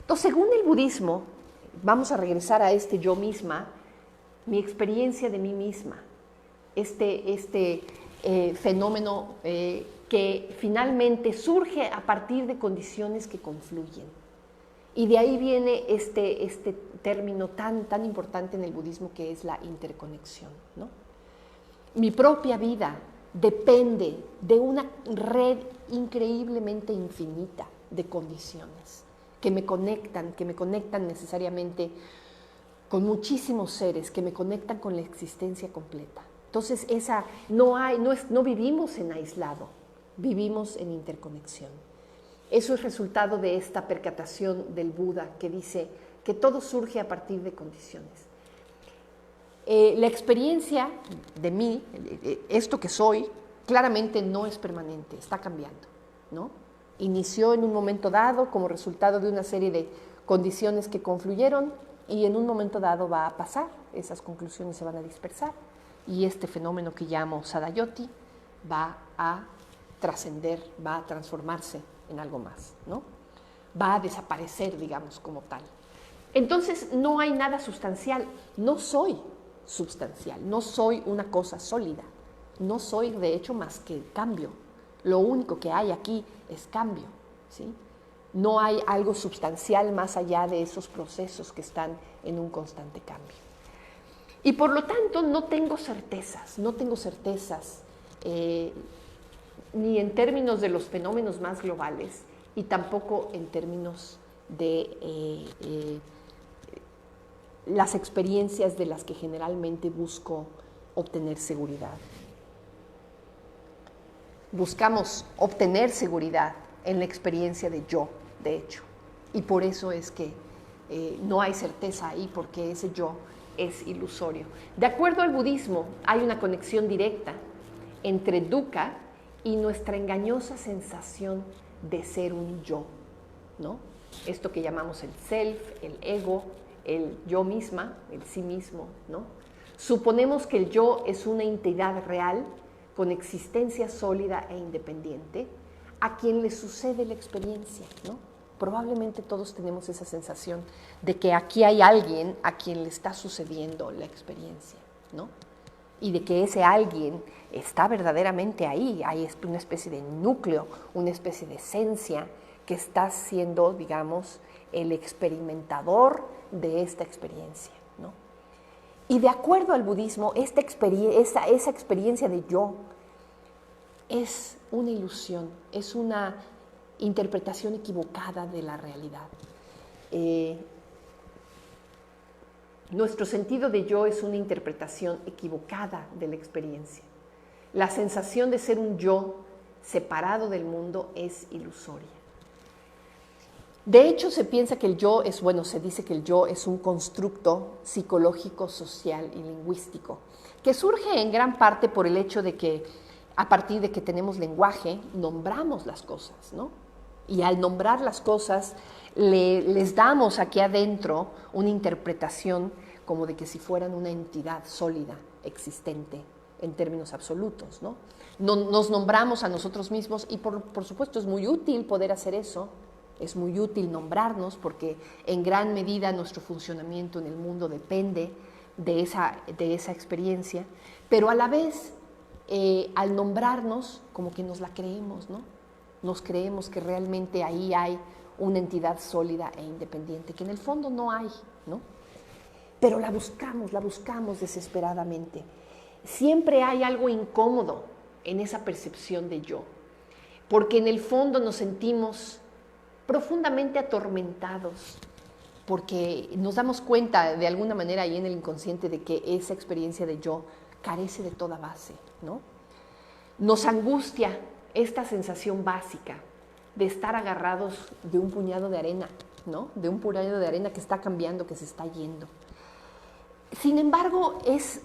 Entonces, según el budismo, vamos a regresar a este yo misma, mi experiencia de mí misma, este fenómeno que finalmente surge a partir de condiciones que confluyen. Y de ahí viene este término tan importante en el budismo que es la interconexión, ¿no? Mi propia vida depende de una red increíblemente infinita de condiciones que me conectan necesariamente con muchísimos seres, que me conectan con la existencia completa. Entonces, no vivimos en aislado, vivimos en interconexión. Eso es resultado de esta percatación del Buda que dice que todo surge a partir de condiciones. La experiencia de mí, esto que soy, claramente no es permanente, está cambiando, ¿no? Inició en un momento dado como resultado de una serie de condiciones que confluyeron y en un momento dado va a pasar, esas conclusiones se van a dispersar y este fenómeno que llamo Sadayoti va a trascender, va a transformarse en algo más, ¿no? Va a desaparecer, digamos, como tal. Entonces no hay nada sustancial, no soy substancial, no soy una cosa sólida, no soy de hecho más que cambio. Lo único que hay aquí es cambio, ¿sí? No hay algo sustancial más allá de esos procesos que están en un constante cambio. Y por lo tanto no tengo certezas ni en términos de los fenómenos más globales y tampoco en términos de las experiencias de las que generalmente busco obtener seguridad. Buscamos obtener seguridad en la experiencia de yo, de hecho, y por eso es que no hay certeza ahí, porque ese yo es ilusorio. De acuerdo al budismo, hay una conexión directa entre dukkha y nuestra engañosa sensación de ser un yo, ¿no? Esto que llamamos el self, el ego, el yo misma, el sí mismo, ¿no? Suponemos que el yo es una entidad real con existencia sólida e independiente a quien le sucede la experiencia, ¿no? Probablemente todos tenemos esa sensación de que aquí hay alguien a quien le está sucediendo la experiencia, ¿no? Y de que ese alguien está verdaderamente ahí, hay una especie de núcleo, una especie de esencia que está siendo, digamos, el experimentador de esta experiencia, ¿no? Y de acuerdo al budismo, esa experiencia de yo es una ilusión, es una interpretación equivocada de la realidad. Nuestro sentido de yo es una interpretación equivocada de la experiencia. La sensación de ser un yo separado del mundo es ilusoria. De hecho, se piensa que el yo se dice que el yo es un constructo psicológico, social y lingüístico, que surge en gran parte por el hecho de que, a partir de que tenemos lenguaje, nombramos las cosas, ¿no? Y al nombrar las cosas, les damos aquí adentro una interpretación como de que si fueran una entidad sólida, existente, en términos absolutos, ¿no? Nos nombramos a nosotros mismos y por supuesto es muy útil poder hacer eso. Es muy útil nombrarnos porque en gran medida nuestro funcionamiento en el mundo depende de esa experiencia, pero a la vez, al nombrarnos, como que nos la creemos, ¿no? Nos creemos que realmente ahí hay una entidad sólida e independiente, que en el fondo no hay, ¿no? Pero la buscamos desesperadamente. Siempre hay algo incómodo en esa percepción de yo, porque en el fondo nos sentimos profundamente atormentados, porque nos damos cuenta de alguna manera ahí en el inconsciente de que esa experiencia de yo carece de toda base, ¿no? Nos angustia esta sensación básica de estar agarrados de un puñado de arena, ¿no? De un puñado de arena que está cambiando, que se está yendo. Sin embargo, es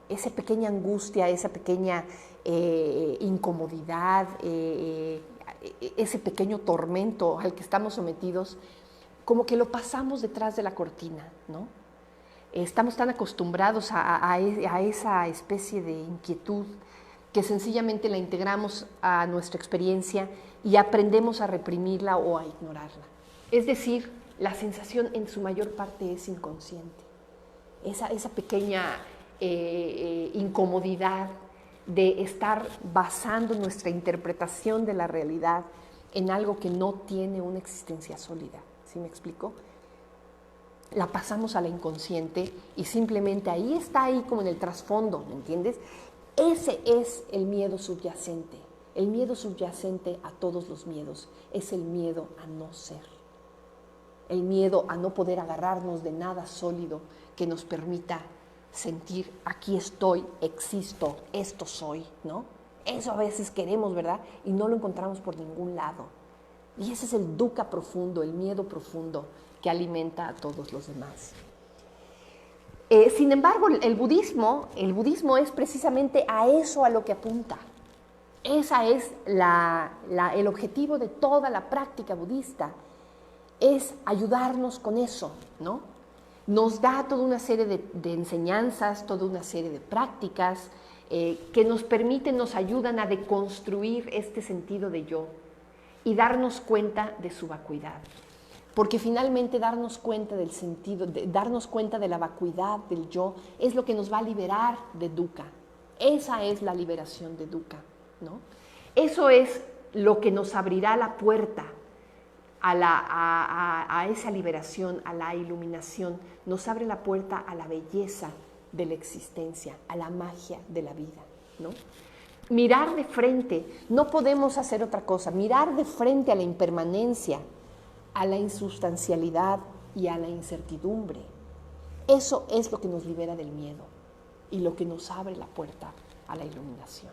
esa pequeña angustia, esa pequeña incomodidad, ese pequeño tormento al que estamos sometidos, como que lo pasamos detrás de la cortina, ¿no? Estamos tan acostumbrados a esa especie de inquietud que sencillamente la integramos a nuestra experiencia y aprendemos a reprimirla o a ignorarla. Es decir, la sensación en su mayor parte es inconsciente. Esa pequeña incomodidad de estar basando nuestra interpretación de la realidad en algo que no tiene una existencia sólida. ¿Sí me explico? La pasamos a la inconsciente y simplemente ahí está, ahí como en el trasfondo, ¿me entiendes? Ese es el miedo subyacente. El miedo subyacente a todos los miedos es el miedo a no ser. El miedo a no poder agarrarnos de nada sólido que nos permita sentir, aquí estoy, existo, esto soy, ¿no? Eso a veces queremos, ¿verdad? Y no lo encontramos por ningún lado. Y ese es el dukkha profundo, el miedo profundo que alimenta a todos los demás. Sin embargo, el budismo es precisamente a eso a lo que apunta. Ese es el objetivo de toda la práctica budista, es ayudarnos con eso, ¿no? Nos da toda una serie de enseñanzas, toda una serie de prácticas que nos permiten, nos ayudan a deconstruir este sentido de yo y darnos cuenta de su vacuidad. Porque finalmente darnos cuenta del sentido, darnos cuenta de la vacuidad del yo es lo que nos va a liberar de dukkha. Esa es la liberación de dukkha, ¿no? Eso es lo que nos abrirá la puerta a esa liberación, a la iluminación. Nos abre la puerta a la belleza de la existencia, a la magia de la vida, ¿no? Mirar de frente, no podemos hacer otra cosa, mirar de frente a la impermanencia, a la insubstancialidad y a la incertidumbre. Eso es lo que nos libera del miedo y lo que nos abre la puerta a la iluminación.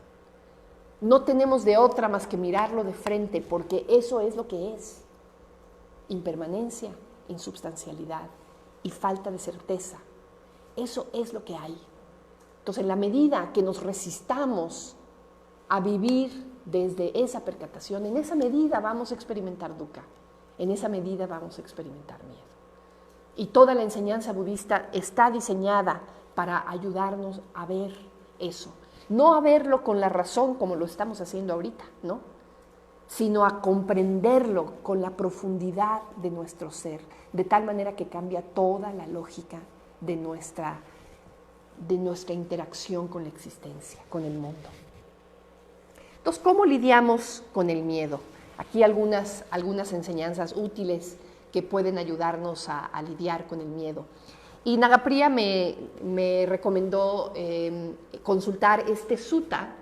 No tenemos de otra más que mirarlo de frente, porque eso es lo que es. Impermanencia, insubstancialidad y falta de certeza. Eso es lo que hay. Entonces, en la medida que nos resistamos a vivir desde esa percatación, en esa medida vamos a experimentar dukkha. En esa medida vamos a experimentar miedo. Y toda la enseñanza budista está diseñada para ayudarnos a ver eso. No a verlo con la razón como lo estamos haciendo ahorita, ¿no? Sino a comprenderlo con la profundidad de nuestro ser, de tal manera que cambia toda la lógica de nuestra interacción con la existencia, con el mundo. Entonces, ¿cómo lidiamos con el miedo? Aquí algunas enseñanzas útiles que pueden ayudarnos a lidiar con el miedo. Y Nagapriya me recomendó consultar este sutta,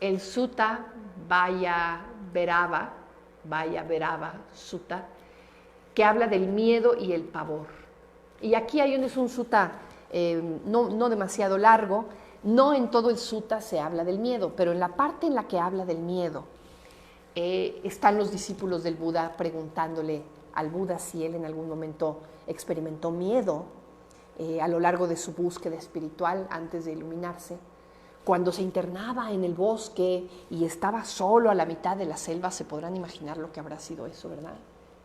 el Sutta Vaya Bhairava Sutta, que habla del miedo y el pavor. Y aquí es un sutta no demasiado largo. No en todo el sutta se habla del miedo, pero en la parte en la que habla del miedo, están los discípulos del Buda preguntándole al Buda si él en algún momento experimentó miedo a lo largo de su búsqueda espiritual antes de iluminarse. Cuando se internaba en el bosque y estaba solo a la mitad de la selva, se podrán imaginar lo que habrá sido eso, ¿verdad?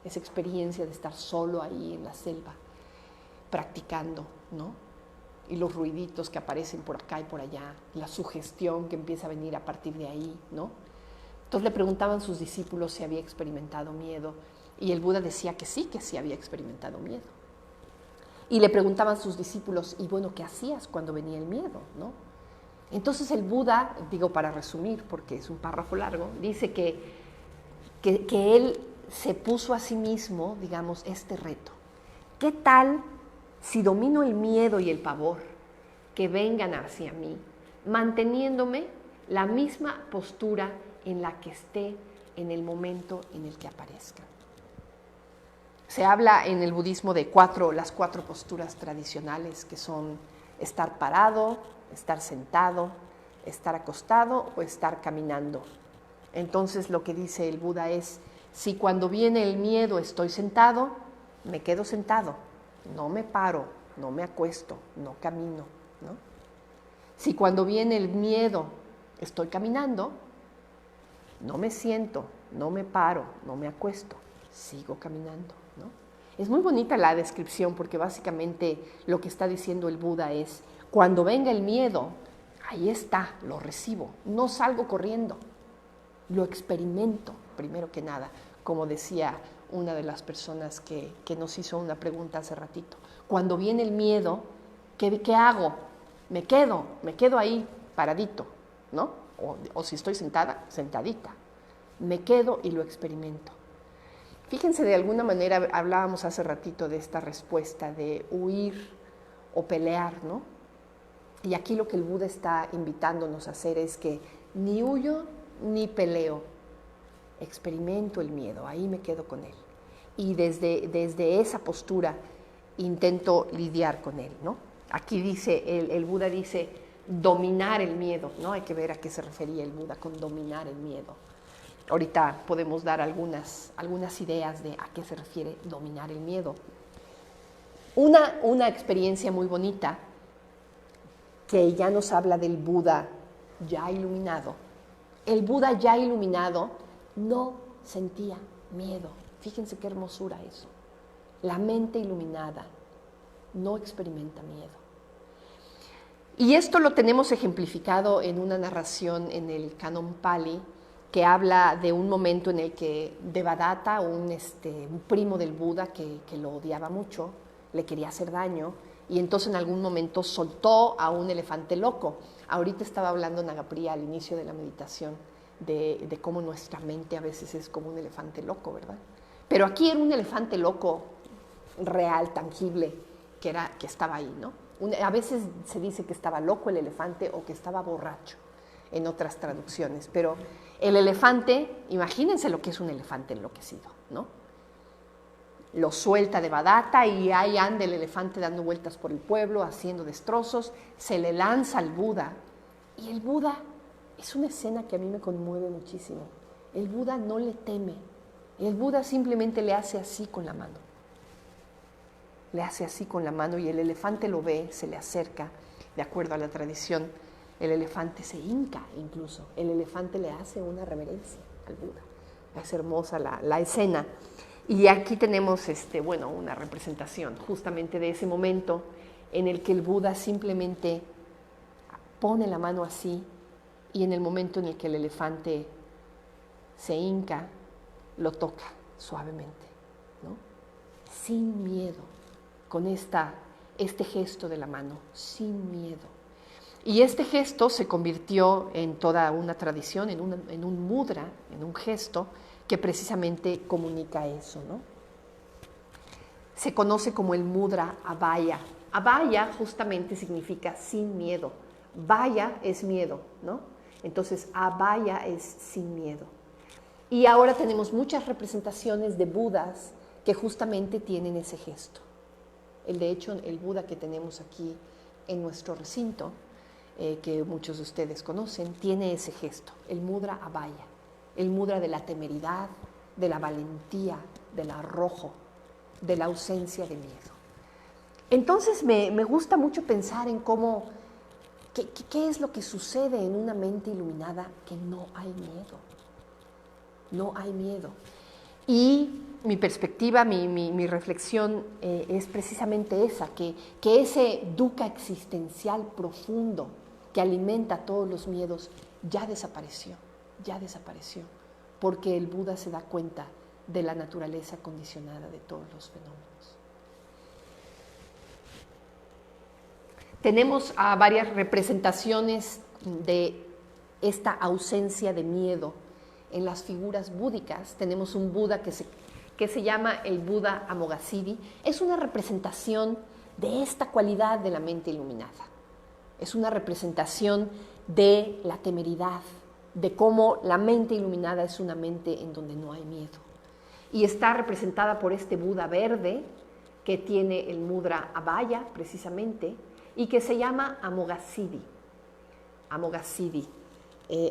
Esa experiencia de estar solo ahí en la selva, practicando, ¿no? Y los ruiditos que aparecen por acá y por allá, la sugestión que empieza a venir a partir de ahí, ¿no? Entonces le preguntaban sus discípulos si había experimentado miedo, y el Buda decía que sí había experimentado miedo. Y le preguntaban sus discípulos, y bueno, ¿qué hacías cuando venía el miedo, no? Entonces el Buda, digo para resumir, porque es un párrafo largo, dice que él se puso a sí mismo, digamos, este reto. ¿Qué tal si domino el miedo y el pavor que vengan hacia mí, manteniéndome la misma postura en la que esté en el momento en el que aparezca? Se habla en el budismo de las cuatro posturas tradicionales, que son estar parado, estar sentado, estar acostado o estar caminando. Entonces lo que dice el Buda es, si cuando viene el miedo estoy sentado, me quedo sentado, no me paro, no me acuesto, no camino, ¿no? Si cuando viene el miedo estoy caminando, no me siento, no me paro, no me acuesto, sigo caminando, ¿no? Es muy bonita la descripción, porque básicamente lo que está diciendo el Buda es, cuando venga el miedo, ahí está, lo recibo, no salgo corriendo, lo experimento primero que nada, como decía una de las personas que nos hizo una pregunta hace ratito. Cuando viene el miedo, ¿qué hago? Me quedo ahí paradito, ¿no? O si estoy sentada, sentadita. Me quedo y lo experimento. Fíjense, de alguna manera hablábamos hace ratito de esta respuesta de huir o pelear, ¿no? Y aquí lo que el Buda está invitándonos a hacer es que ni huyo ni peleo, experimento el miedo, ahí me quedo con él. Y desde esa postura intento lidiar con él, ¿no? Aquí dice, el Buda dice dominar el miedo, ¿no? Hay que ver a qué se refería el Buda con dominar el miedo. Ahorita podemos dar algunas ideas de a qué se refiere dominar el miedo. Una experiencia muy bonita que ya nos habla del Buda ya iluminado. El Buda ya iluminado no sentía miedo. Fíjense qué hermosura eso. La mente iluminada no experimenta miedo. Y esto lo tenemos ejemplificado en una narración en el Canon Pali que habla de un momento en el que Devadatta, un primo del Buda que lo odiaba mucho, le quería hacer daño, y entonces en algún momento soltó a un elefante loco. Ahorita estaba hablando Nagapriya al inicio de la meditación de cómo nuestra mente a veces es como un elefante loco, ¿verdad? Pero aquí era un elefante loco real, tangible, que estaba ahí, ¿no? A veces se dice que estaba loco el elefante o que estaba borracho en otras traducciones, pero el elefante, imagínense lo que es un elefante enloquecido, ¿no? Lo suelta Devadatta y ahí anda el elefante dando vueltas por el pueblo, haciendo destrozos, se le lanza al Buda, y el Buda, es una escena que a mí me conmueve muchísimo, el Buda no le teme, el Buda simplemente le hace así con la mano. Le hace así con la mano y el elefante lo ve, se le acerca, de acuerdo a la tradición, el elefante se hinca incluso, el elefante le hace una reverencia al Buda. Es hermosa la escena. Y aquí tenemos una representación justamente de ese momento en el que el Buda simplemente pone la mano así y en el momento en el que el elefante se hinca, lo toca suavemente, ¿no? Sin miedo, con este gesto de la mano, sin miedo. Y este gesto se convirtió en toda una tradición, en un mudra, en un gesto que precisamente comunica eso, ¿no? Se conoce como el mudra abhaya. Abhaya justamente significa sin miedo. Vaya es miedo, ¿no? Entonces abhaya es sin miedo. Y ahora tenemos muchas representaciones de Budas que justamente tienen ese gesto. De hecho, el Buda que tenemos aquí en nuestro recinto, que muchos de ustedes conocen, tiene ese gesto, el mudra abhaya, el mudra de la temeridad, de la valentía, del arrojo, de la ausencia de miedo. Entonces me gusta mucho pensar en cómo, qué es lo que sucede en una mente iluminada, que no hay miedo. No hay miedo. Y mi perspectiva, mi reflexión es precisamente esa, que ese dukkha existencial profundo que alimenta todos los miedos ya desapareció, porque el Buda se da cuenta de la naturaleza condicionada de todos los fenómenos. Tenemos varias representaciones de esta ausencia de miedo en las figuras búdicas. Tenemos un Buda que se llama el Buda Amoghasiddhi. Es una representación de esta cualidad de la mente iluminada. Es una representación de la temeridad, de cómo la mente iluminada es una mente en donde no hay miedo. Y está representada por este Buda verde que tiene el mudra abhaya precisamente y que se llama Amoghasiddhi. Amoghasiddhi.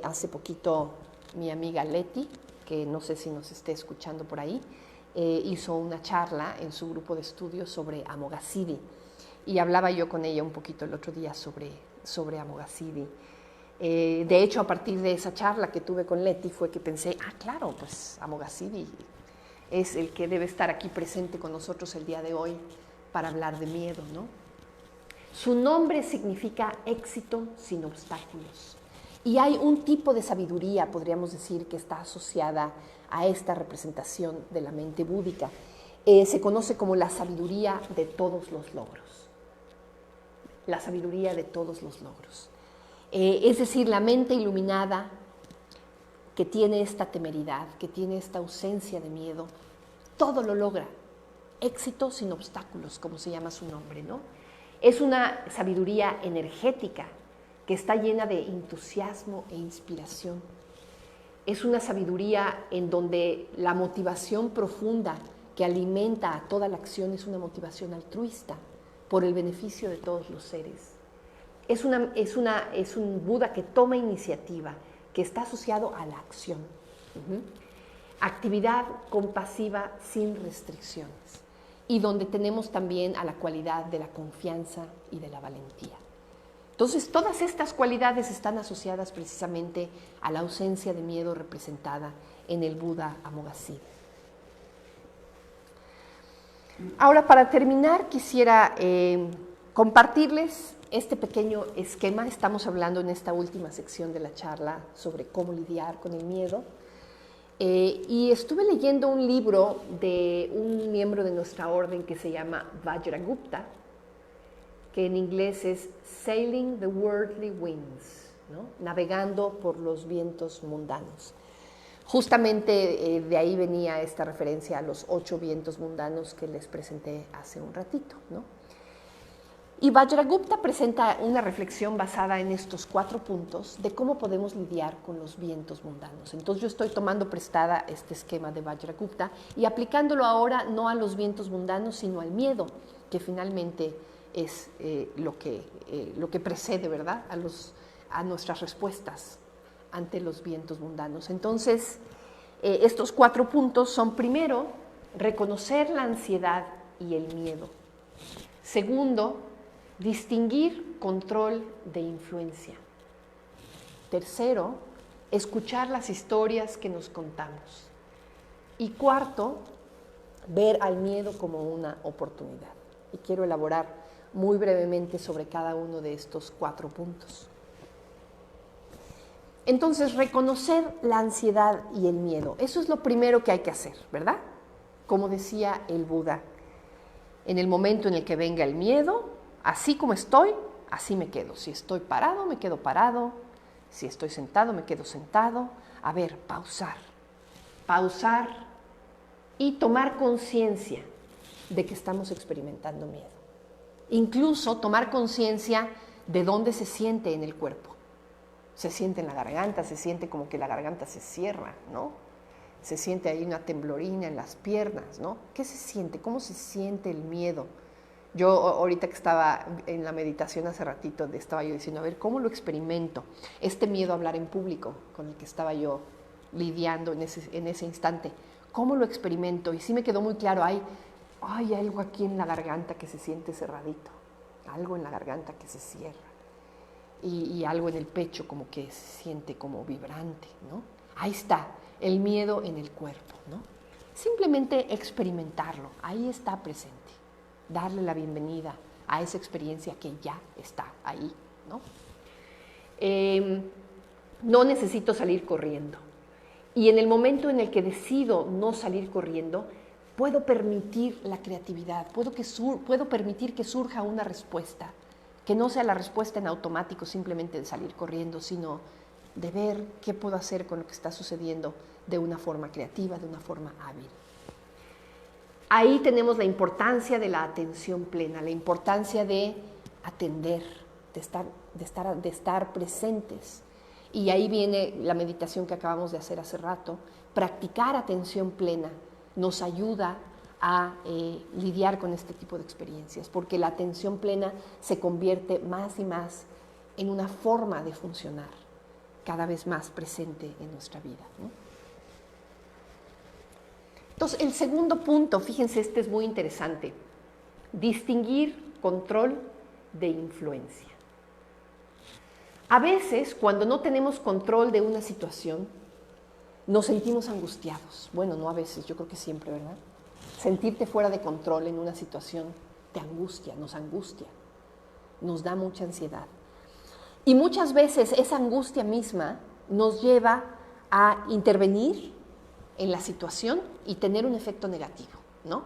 Hace poquito mi amiga Leti, que no sé si nos esté escuchando por ahí, hizo una charla en su grupo de estudios sobre Amoghasiddhi. Y hablaba yo con ella un poquito el otro día sobre Amoghasiddhi. De hecho, a partir de esa charla que tuve con Leti fue que pensé, claro, pues Amoghasiddhi es el que debe estar aquí presente con nosotros el día de hoy para hablar de miedo, ¿no? Su nombre significa éxito sin obstáculos. Y hay un tipo de sabiduría, podríamos decir, que está asociada a esta representación de la mente búdica. Se conoce como la sabiduría de todos los logros. La sabiduría de todos los logros. Es decir, la mente iluminada que tiene esta temeridad, que tiene esta ausencia de miedo, todo lo logra. Éxito sin obstáculos, como se llama su nombre, ¿no? Es una sabiduría energética que está llena de entusiasmo e inspiración. Es una sabiduría en donde la motivación profunda que alimenta a toda la acción es una motivación altruista por el beneficio de todos los seres. Es un Buda que toma iniciativa, que está asociado a la acción. Actividad compasiva sin restricciones. Y donde tenemos también a la cualidad de la confianza y de la valentía. Entonces, todas estas cualidades están asociadas precisamente a la ausencia de miedo representada en el Buda Amoghasiddha. Ahora, para terminar, quisiera compartirles este pequeño esquema. Estamos hablando en esta última sección de la charla sobre cómo lidiar con el miedo. Y estuve leyendo un libro de un miembro de nuestra orden que se llama Vajragupta, que en inglés es Sailing the Worldly Winds, ¿no? Navegando por los vientos mundanos. Justamente de ahí venía esta referencia a los 8 vientos mundanos que les presenté hace un ratito, ¿no? Y Vajragupta presenta una reflexión basada en estos 4 puntos de cómo podemos lidiar con los vientos mundanos. Entonces yo estoy tomando prestada este esquema de Vajragupta y aplicándolo ahora no a los vientos mundanos, sino al miedo, que finalmente es lo que precede, ¿verdad?, a nuestras respuestas ante los vientos mundanos. Entonces, estos 4 puntos son: primero, reconocer la ansiedad y el miedo. Segundo, distinguir control de influencia. Tercero, escuchar las historias que nos contamos. Y cuarto, ver al miedo como una oportunidad. Y quiero elaborar muy brevemente sobre cada uno de estos 4 puntos. Entonces, reconocer la ansiedad y el miedo, eso es lo primero que hay que hacer, ¿verdad? Como decía el Buda, en el momento en el que venga el miedo, así como estoy, así me quedo. Si estoy parado, me quedo parado. Si estoy sentado, me quedo sentado. A ver, pausar y tomar conciencia de que estamos experimentando miedo. Incluso tomar conciencia de dónde se siente en el cuerpo. Se siente en la garganta, se siente como que la garganta se cierra, ¿no? Se siente ahí una temblorina en las piernas, ¿no? ¿Qué se siente? ¿Cómo se siente el miedo? Yo ahorita que estaba en la meditación hace ratito, estaba yo diciendo, a ver, ¿cómo lo experimento? Este miedo a hablar en público con el que estaba yo lidiando en ese instante, ¿cómo lo experimento? Y sí me quedó muy claro, hay algo aquí en la garganta que se siente cerradito, algo en la garganta que se cierra. Y algo en el pecho como que se siente como vibrante, ¿no? Ahí está, el miedo en el cuerpo, ¿no? Simplemente experimentarlo, ahí está presente. Darle la bienvenida a esa experiencia que ya está ahí, ¿no? No necesito salir corriendo. Y en el momento en el que decido no salir corriendo, puedo permitir la creatividad, puedo permitir que surja una respuesta, que no sea la respuesta en automático simplemente de salir corriendo, sino de ver qué puedo hacer con lo que está sucediendo de una forma creativa, de una forma hábil. Ahí tenemos la importancia de la atención plena, la importancia de atender, de estar presentes. Y ahí viene la meditación que acabamos de hacer hace rato. Practicar atención plena nos ayuda a lidiar con este tipo de experiencias, porque la atención plena se convierte más y más en una forma de funcionar cada vez más presente en nuestra vida, ¿no? Entonces, el segundo punto, fíjense, este es muy interesante, distinguir control de influencia. A veces, cuando no tenemos control de una situación, nos sentimos angustiados. Bueno, no a veces, yo creo que siempre, ¿verdad? Sentirte fuera de control en una situación te angustia, nos da mucha ansiedad. Y muchas veces esa angustia misma nos lleva a intervenir en la situación y tener un efecto negativo, ¿no?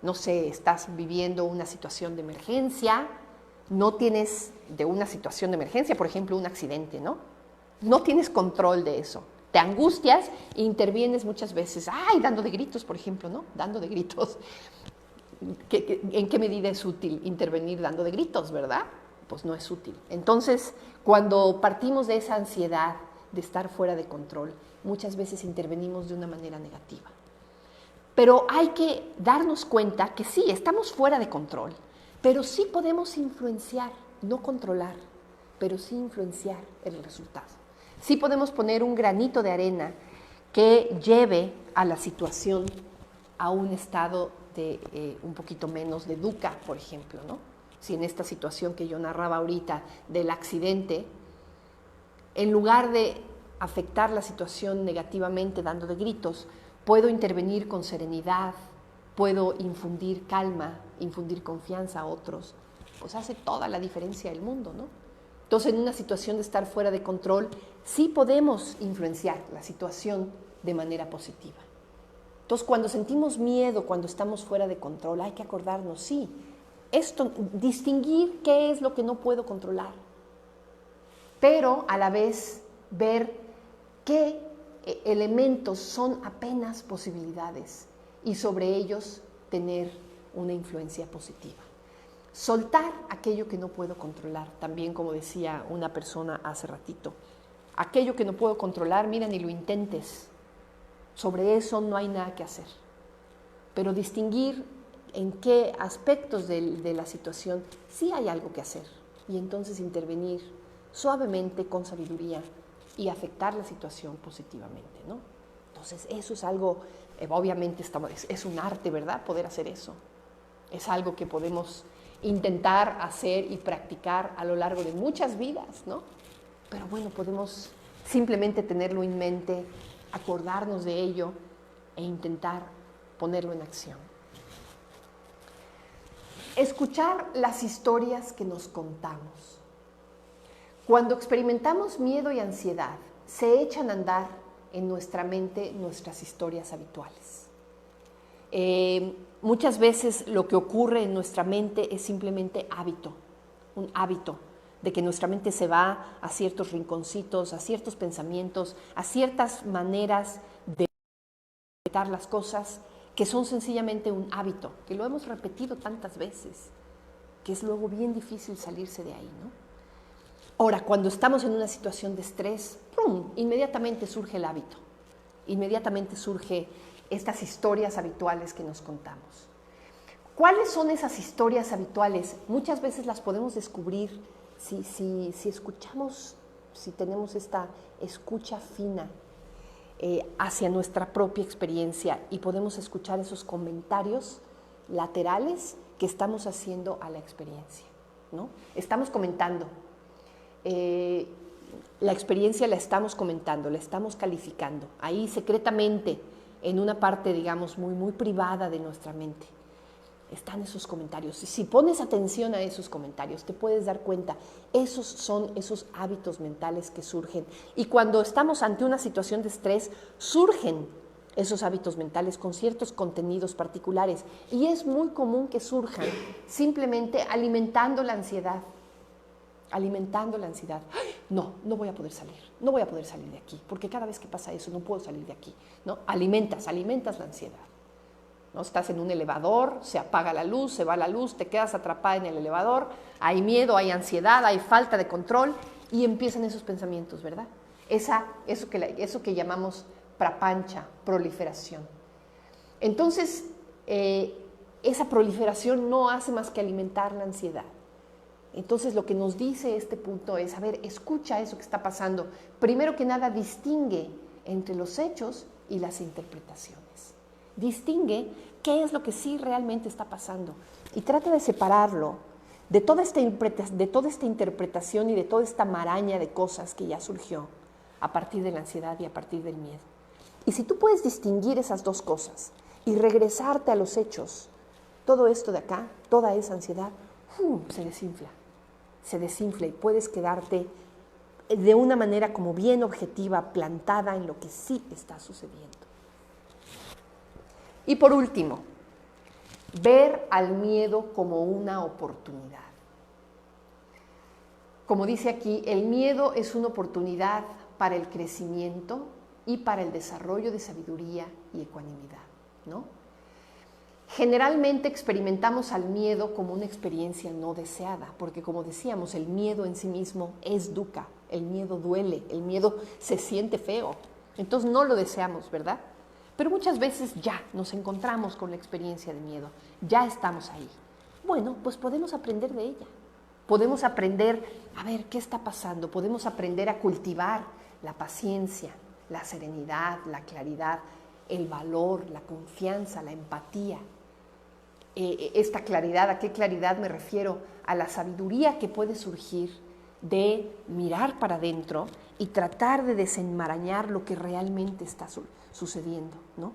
No sé, estás viviendo una situación de emergencia, no tienes de una situación de emergencia, por ejemplo, un accidente, ¿no? No tienes control de eso. Te angustias e intervienes muchas veces, ¡ay! Dando de gritos, por ejemplo, ¿no? Dando de gritos. ¿En qué medida es útil intervenir dando de gritos, verdad? Pues no es útil. Entonces, cuando partimos de esa ansiedad de estar fuera de control, muchas veces intervenimos de una manera negativa. Pero hay que darnos cuenta que sí, estamos fuera de control, pero sí podemos influenciar, no controlar, pero sí influenciar el resultado. Sí podemos poner un granito de arena que lleve a la situación a un estado de un poquito menos de dukkha, por ejemplo, ¿no? Si en esta situación que yo narraba ahorita del accidente, en lugar de afectar la situación negativamente dando de gritos, puedo intervenir con serenidad, puedo infundir calma, infundir confianza a otros, pues hace toda la diferencia del mundo, ¿no? Entonces, en una situación de estar fuera de control, sí podemos influenciar la situación de manera positiva. Entonces, cuando sentimos miedo, cuando estamos fuera de control, hay que acordarnos, sí, esto, distinguir qué es lo que no puedo controlar, pero a la vez ver qué elementos son apenas posibilidades y sobre ellos tener una influencia positiva. Soltar aquello que no puedo controlar, también como decía una persona hace ratito. Aquello que no puedo controlar, mira, ni lo intentes. Sobre eso no hay nada que hacer. Pero distinguir en qué aspectos de la situación sí hay algo que hacer. Y entonces intervenir suavemente, con sabiduría, y afectar la situación positivamente, ¿no? Entonces eso es algo, obviamente es un arte, ¿verdad? Poder hacer eso. Es algo que podemos intentar hacer y practicar a lo largo de muchas vidas, ¿no? Pero bueno, podemos simplemente tenerlo en mente, acordarnos de ello e intentar ponerlo en acción. Escuchar las historias que nos contamos. Cuando experimentamos miedo y ansiedad, se echan a andar en nuestra mente nuestras historias habituales. Muchas veces lo que ocurre en nuestra mente es simplemente hábito, un hábito de que nuestra mente se va a ciertos rinconcitos, a ciertos pensamientos, a ciertas maneras de interpretar las cosas que son sencillamente un hábito, que lo hemos repetido tantas veces, que es luego bien difícil salirse de ahí, ¿no? Ahora, cuando estamos en una situación de estrés, ¡pum!, inmediatamente surge el hábito, inmediatamente surge estas historias habituales que nos contamos. ¿Cuáles son esas historias habituales? Muchas veces las podemos descubrir si escuchamos, si tenemos esta escucha fina hacia nuestra propia experiencia y podemos escuchar esos comentarios laterales que estamos haciendo a la experiencia, ¿no? Estamos comentando. La experiencia la estamos comentando, la estamos calificando, ahí secretamente, en una parte, digamos, muy privada de nuestra mente, están esos comentarios. Si pones atención a esos comentarios, te puedes dar cuenta, esos son esos hábitos mentales que surgen. Y cuando estamos ante una situación de estrés, surgen esos hábitos mentales con ciertos contenidos particulares. Y es muy común que surjan simplemente alimentando la ansiedad. Alimentando la ansiedad. No voy a poder salir, no voy a poder salir de aquí, porque cada vez que pasa eso no puedo salir de aquí, ¿no? Alimentas la ansiedad, ¿no? Estás en un elevador, se apaga la luz, se va la luz, te quedas atrapada en el elevador, hay miedo, hay ansiedad, hay falta de control y empiezan esos pensamientos, ¿verdad? Eso que llamamos prapancha, proliferación. Entonces, esa proliferación no hace más que alimentar la ansiedad. Entonces, lo que nos dice este punto es, a ver, escucha eso que está pasando. Primero que nada, distingue entre los hechos y las interpretaciones. Distingue qué es lo que sí realmente está pasando y trata de separarlo de toda esta interpretación y de toda esta maraña de cosas que ya surgió a partir de la ansiedad y a partir del miedo. Y si tú puedes distinguir esas dos cosas y regresarte a los hechos, todo esto de acá, toda esa ansiedad, se desinfla y puedes quedarte de una manera como bien objetiva, plantada en lo que sí está sucediendo. Y por último, ver al miedo como una oportunidad. Como dice aquí, el miedo es una oportunidad para el crecimiento y para el desarrollo de sabiduría y ecuanimidad, ¿no? Generalmente experimentamos al miedo como una experiencia no deseada, porque como decíamos, el miedo en sí mismo es dukkha, el miedo duele, el miedo se siente feo, entonces no lo deseamos, ¿verdad? Pero muchas veces ya nos encontramos con la experiencia de miedo, ya estamos ahí. Bueno, pues podemos aprender de ella, podemos aprender a ver qué está pasando, podemos aprender a cultivar la paciencia, la serenidad, la claridad, el valor, la confianza, la empatía. Esta claridad, ¿a qué claridad me refiero? A la sabiduría que puede surgir de mirar para adentro y tratar de desenmarañar lo que realmente está sucediendo, ¿no?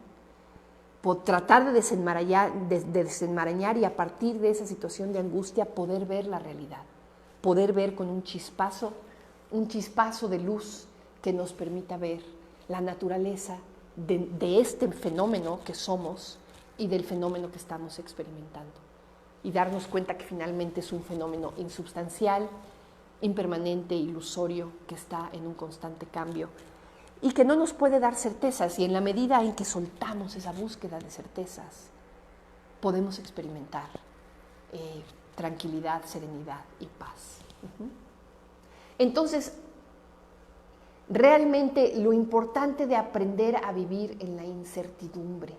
Por tratar de desenmarañar y a partir de esa situación de angustia poder ver la realidad, poder ver con un chispazo de luz que nos permita ver la naturaleza de este fenómeno que somos y del fenómeno que estamos experimentando. Y darnos cuenta que finalmente es un fenómeno insubstancial, impermanente, ilusorio, que está en un constante cambio y que no nos puede dar certezas. Y en la medida en que soltamos esa búsqueda de certezas, podemos experimentar tranquilidad, serenidad y paz. Entonces, realmente lo importante de aprender a vivir en la incertidumbre,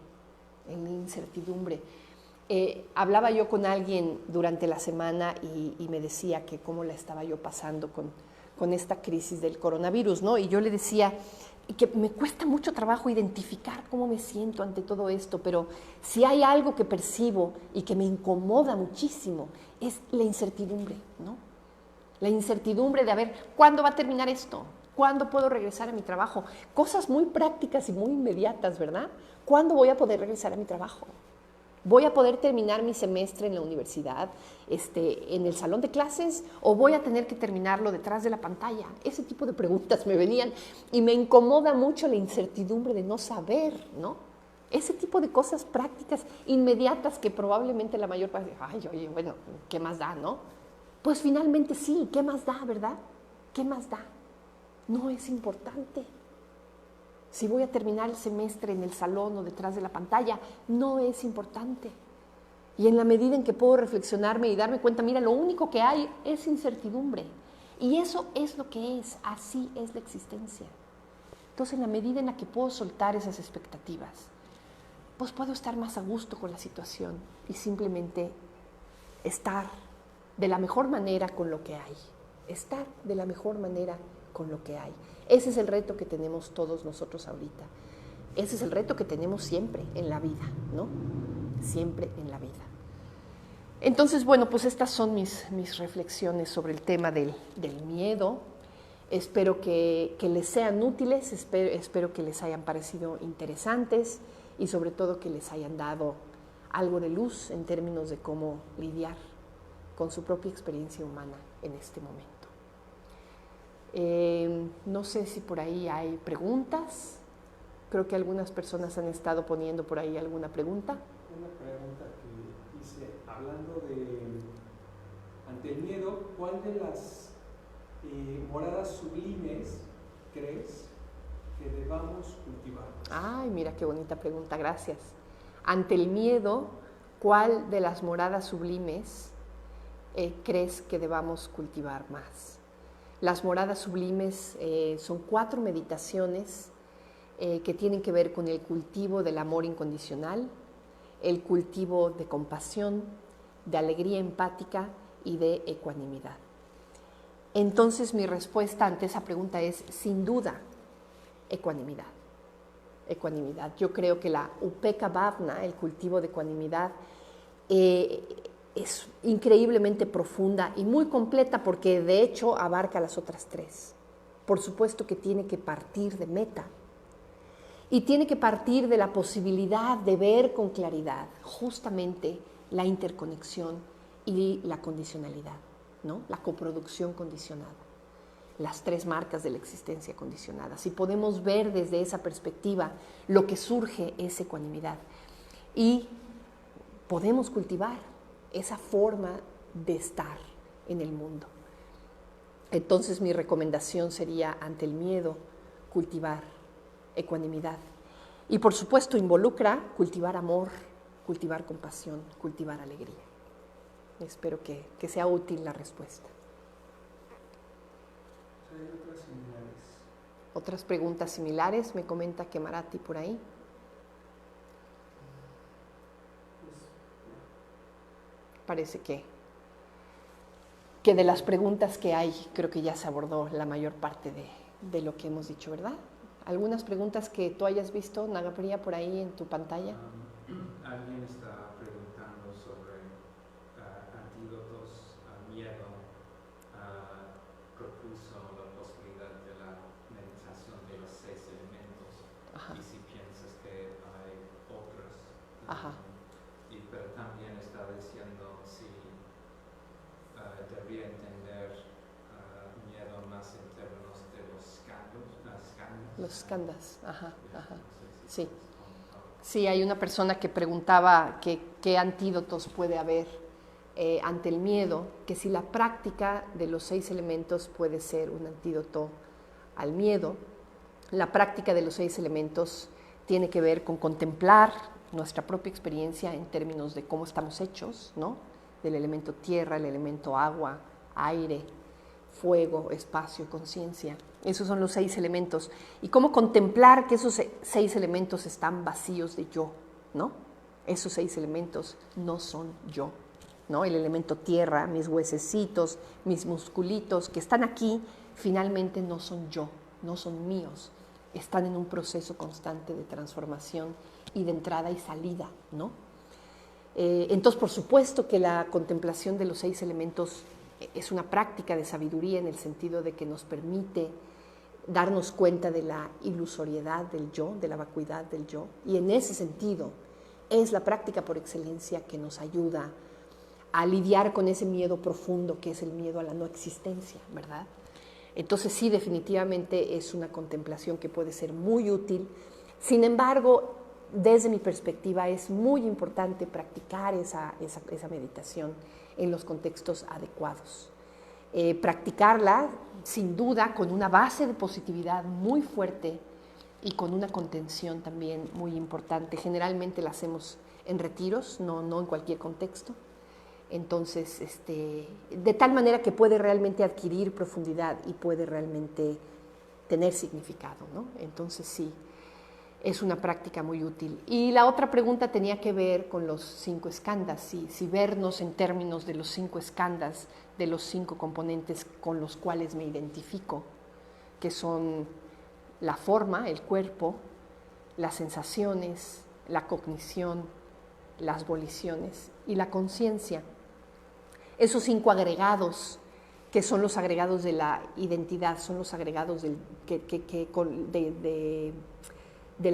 hablaba yo con alguien durante la semana y me decía que cómo la estaba yo pasando con esta crisis del coronavirus, ¿no? Y yo le decía que me cuesta mucho trabajo identificar cómo me siento ante todo esto, pero si hay algo que percibo y que me incomoda muchísimo es la incertidumbre, ¿no? La incertidumbre de a ver, ¿cuándo va a terminar esto? ¿Cuándo puedo regresar a mi trabajo? Cosas muy prácticas y muy inmediatas, ¿verdad? ¿Cuándo voy a poder regresar a mi trabajo? ¿Voy a poder terminar mi semestre en la universidad, en el salón de clases, o voy a tener que terminarlo detrás de la pantalla? Ese tipo de preguntas me venían y me incomoda mucho la incertidumbre de no saber, ¿no? Ese tipo de cosas prácticas, inmediatas, que probablemente la mayor parte, ay, oye, bueno, ¿qué más da, no? Pues finalmente sí, ¿qué más da, verdad? ¿Qué más da? No es importante. Si voy a terminar el semestre en el salón o detrás de la pantalla, no es importante. Y en la medida en que puedo reflexionarme y darme cuenta, mira, lo único que hay es incertidumbre. Y eso es lo que es, así es la existencia. Entonces, en la medida en la que puedo soltar esas expectativas, pues puedo estar más a gusto con la situación y simplemente estar de la mejor manera con lo que hay. Estar de la mejor manera con lo que hay. Ese es el reto que tenemos todos nosotros ahorita. Ese es el reto que tenemos siempre en la vida, ¿no? Siempre en la vida. Entonces, bueno, pues estas son mis reflexiones sobre el tema del miedo. Espero que les sean útiles, espero que les hayan parecido interesantes y sobre todo que les hayan dado algo de luz en términos de cómo lidiar con su propia experiencia humana en este momento. No sé si por ahí hay preguntas. Creo que algunas personas han estado poniendo por ahí alguna pregunta. Una pregunta que dice, hablando ante el miedo, ¿cuál de las moradas sublimes crees que debamos cultivar? Ay, mira qué bonita pregunta, gracias. Ante el miedo, ¿cuál de las moradas sublimes crees que debamos cultivar más? Las moradas sublimes son 4 meditaciones que tienen que ver con el cultivo del amor incondicional, el cultivo de compasión, de alegría empática y de ecuanimidad. Entonces mi respuesta ante esa pregunta es, sin duda, ecuanimidad. Ecuanimidad. Yo creo que la Upekkha Bhavana, el cultivo de ecuanimidad, es increíblemente profunda y muy completa porque de hecho abarca las otras 3. Por supuesto que tiene que partir de meta y tiene que partir de la posibilidad de ver con claridad justamente la interconexión y la condicionalidad, ¿no? La coproducción condicionada, las 3 marcas de la existencia condicionada. Si podemos ver desde esa perspectiva, lo que surge es ecuanimidad y podemos cultivar esa forma de estar en el mundo. Entonces mi recomendación sería, ante el miedo, cultivar ecuanimidad. Y por supuesto involucra cultivar amor, cultivar compasión, cultivar alegría. Espero que sea útil la respuesta. ¿Hay otras similares? Otras preguntas similares, me comenta Kemarati por ahí. Parece que de las preguntas que hay, creo que ya se abordó la mayor parte de lo que hemos dicho, ¿verdad? ¿Algunas preguntas que tú hayas visto, Nagapriya, por ahí en tu pantalla? Alguien está preguntando sobre antídotos al miedo. Propuso la posibilidad de la meditación de los 6 elementos. Ajá. Y si piensas que hay otras. Ajá. Pero también está diciendo si debería entender miedo más en términos de los skandhas. Los skandhas, ajá, ajá. No sé si Sí. puedes comentar. Sí, hay una persona que preguntaba qué antídotos puede haber ante el miedo, que si la práctica de los 6 elementos puede ser un antídoto al miedo. La práctica de los 6 elementos tiene que ver con contemplar nuestra propia experiencia en términos de cómo estamos hechos, ¿no? Del elemento tierra, el elemento agua, aire, fuego, espacio, conciencia. Esos son los 6 elementos. Y cómo contemplar que esos 6 elementos están vacíos de yo, ¿no? Esos 6 elementos no son yo, ¿no? El elemento tierra, mis huesecitos, mis musculitos que están aquí, finalmente no son yo, no son míos. Están en un proceso constante de transformación y de entrada y salida, ¿no? Entonces, por supuesto que la contemplación de los 6 elementos es una práctica de sabiduría en el sentido de que nos permite darnos cuenta de la ilusoriedad del yo, de la vacuidad del yo, y en ese sentido es la práctica por excelencia que nos ayuda a lidiar con ese miedo profundo que es el miedo a la no existencia, ¿verdad? Entonces sí, definitivamente es una contemplación que puede ser muy útil. Sin embargo, desde mi perspectiva es muy importante practicar esa meditación en los contextos adecuados. Practicarla, sin duda, con una base de positividad muy fuerte y con una contención también muy importante. Generalmente la hacemos en retiros, no en cualquier contexto. Entonces, de tal manera que puede realmente adquirir profundidad y puede realmente tener significado, ¿no? Entonces sí, es una práctica muy útil. Y la otra pregunta tenía que ver con los 5 skandhas, si vernos en términos de los 5 skandhas, de los 5 componentes con los cuales me identifico, que son la forma, el cuerpo, las sensaciones, la cognición, las voliciones y la conciencia. Esos 5 agregados, que son los agregados de la identidad, son los agregados del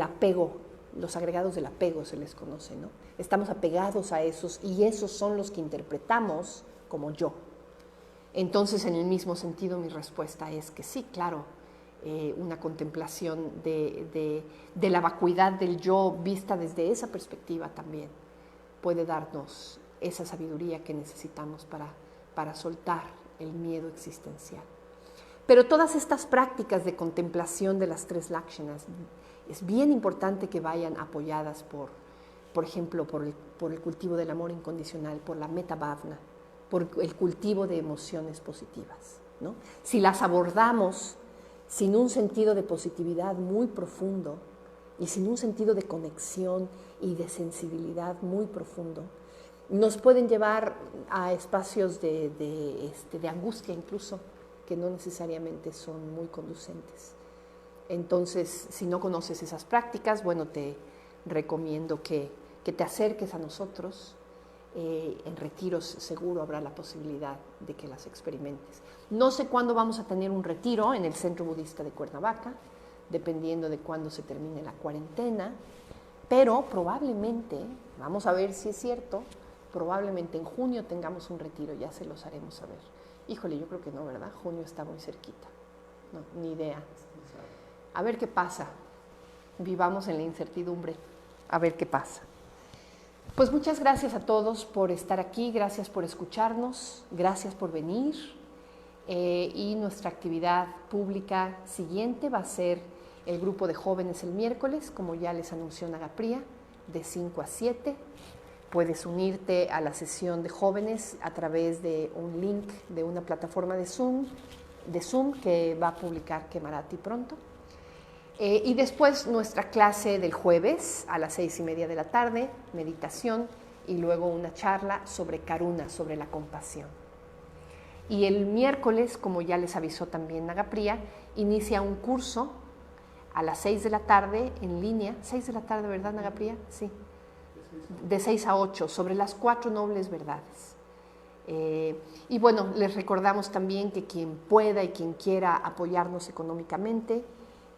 apego, los agregados del apego se les conoce, ¿no? Estamos apegados a esos y esos son los que interpretamos como yo. Entonces, en el mismo sentido, mi respuesta es que sí, claro, una contemplación de la vacuidad del yo vista desde esa perspectiva también puede darnos esa sabiduría que necesitamos para soltar el miedo existencial. Pero todas estas prácticas de contemplación de las 3 lakshanas es bien importante que vayan apoyadas por ejemplo, por el cultivo del amor incondicional, por la metta bhavana, por el cultivo de emociones positivas, ¿no? Si las abordamos sin un sentido de positividad muy profundo y sin un sentido de conexión y de sensibilidad muy profundo, nos pueden llevar a espacios de angustia incluso, que no necesariamente son muy conducentes. Entonces, si no conoces esas prácticas, bueno, te recomiendo que te acerques a nosotros. En retiros seguro habrá la posibilidad de que las experimentes. No sé cuándo vamos a tener un retiro en el Centro Budista de Cuernavaca, dependiendo de cuándo se termine la cuarentena, pero probablemente, vamos a ver si es cierto, probablemente en junio tengamos un retiro, ya se los haremos saber. Híjole, yo creo que no, ¿verdad? Junio está muy cerquita. No, ni idea. A ver qué pasa. Vivamos en la incertidumbre. A ver qué pasa. Pues muchas gracias a todos por estar aquí, gracias por escucharnos, gracias por venir. Y nuestra actividad pública siguiente va a ser el grupo de jóvenes el miércoles, como ya les anunció Nagapría, de 5 a 7. Puedes unirte a la sesión de jóvenes a través de un link de una plataforma de Zoom que va a publicar Kemarati pronto. Y después nuestra clase del jueves a las 6:30 de la tarde, meditación, y luego una charla sobre Karuna, sobre la compasión. Y el miércoles, como ya les avisó también Nagapría, inicia un curso a las 6 de la tarde en línea. 6 de la tarde, ¿verdad, Nagapría? Sí. De 6 a 8, sobre las 4 nobles verdades. Y bueno, les recordamos también que quien pueda y quien quiera apoyarnos económicamente,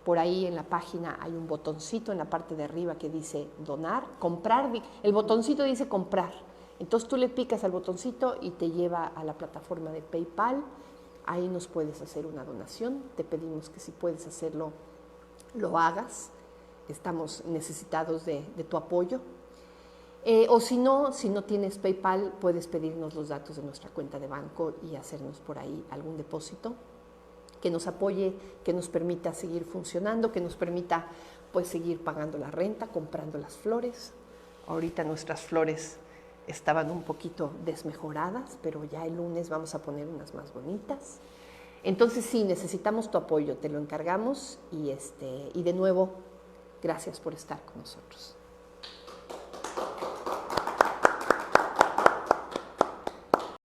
por ahí en la página hay un botoncito en la parte de arriba que dice donar, comprar, el botoncito dice comprar. Entonces tú le picas al botoncito y te lleva a la plataforma de PayPal, ahí nos puedes hacer una donación, te pedimos que si puedes hacerlo, lo hagas, estamos necesitados de tu apoyo. O si no tienes PayPal, puedes pedirnos los datos de nuestra cuenta de banco y hacernos por ahí algún depósito que nos apoye, que nos permita seguir funcionando, que nos permita pues seguir pagando la renta, comprando las flores. Ahorita nuestras flores estaban un poquito desmejoradas, pero ya el lunes vamos a poner unas más bonitas. Entonces sí, necesitamos tu apoyo, te lo encargamos y de nuevo, gracias por estar con nosotros.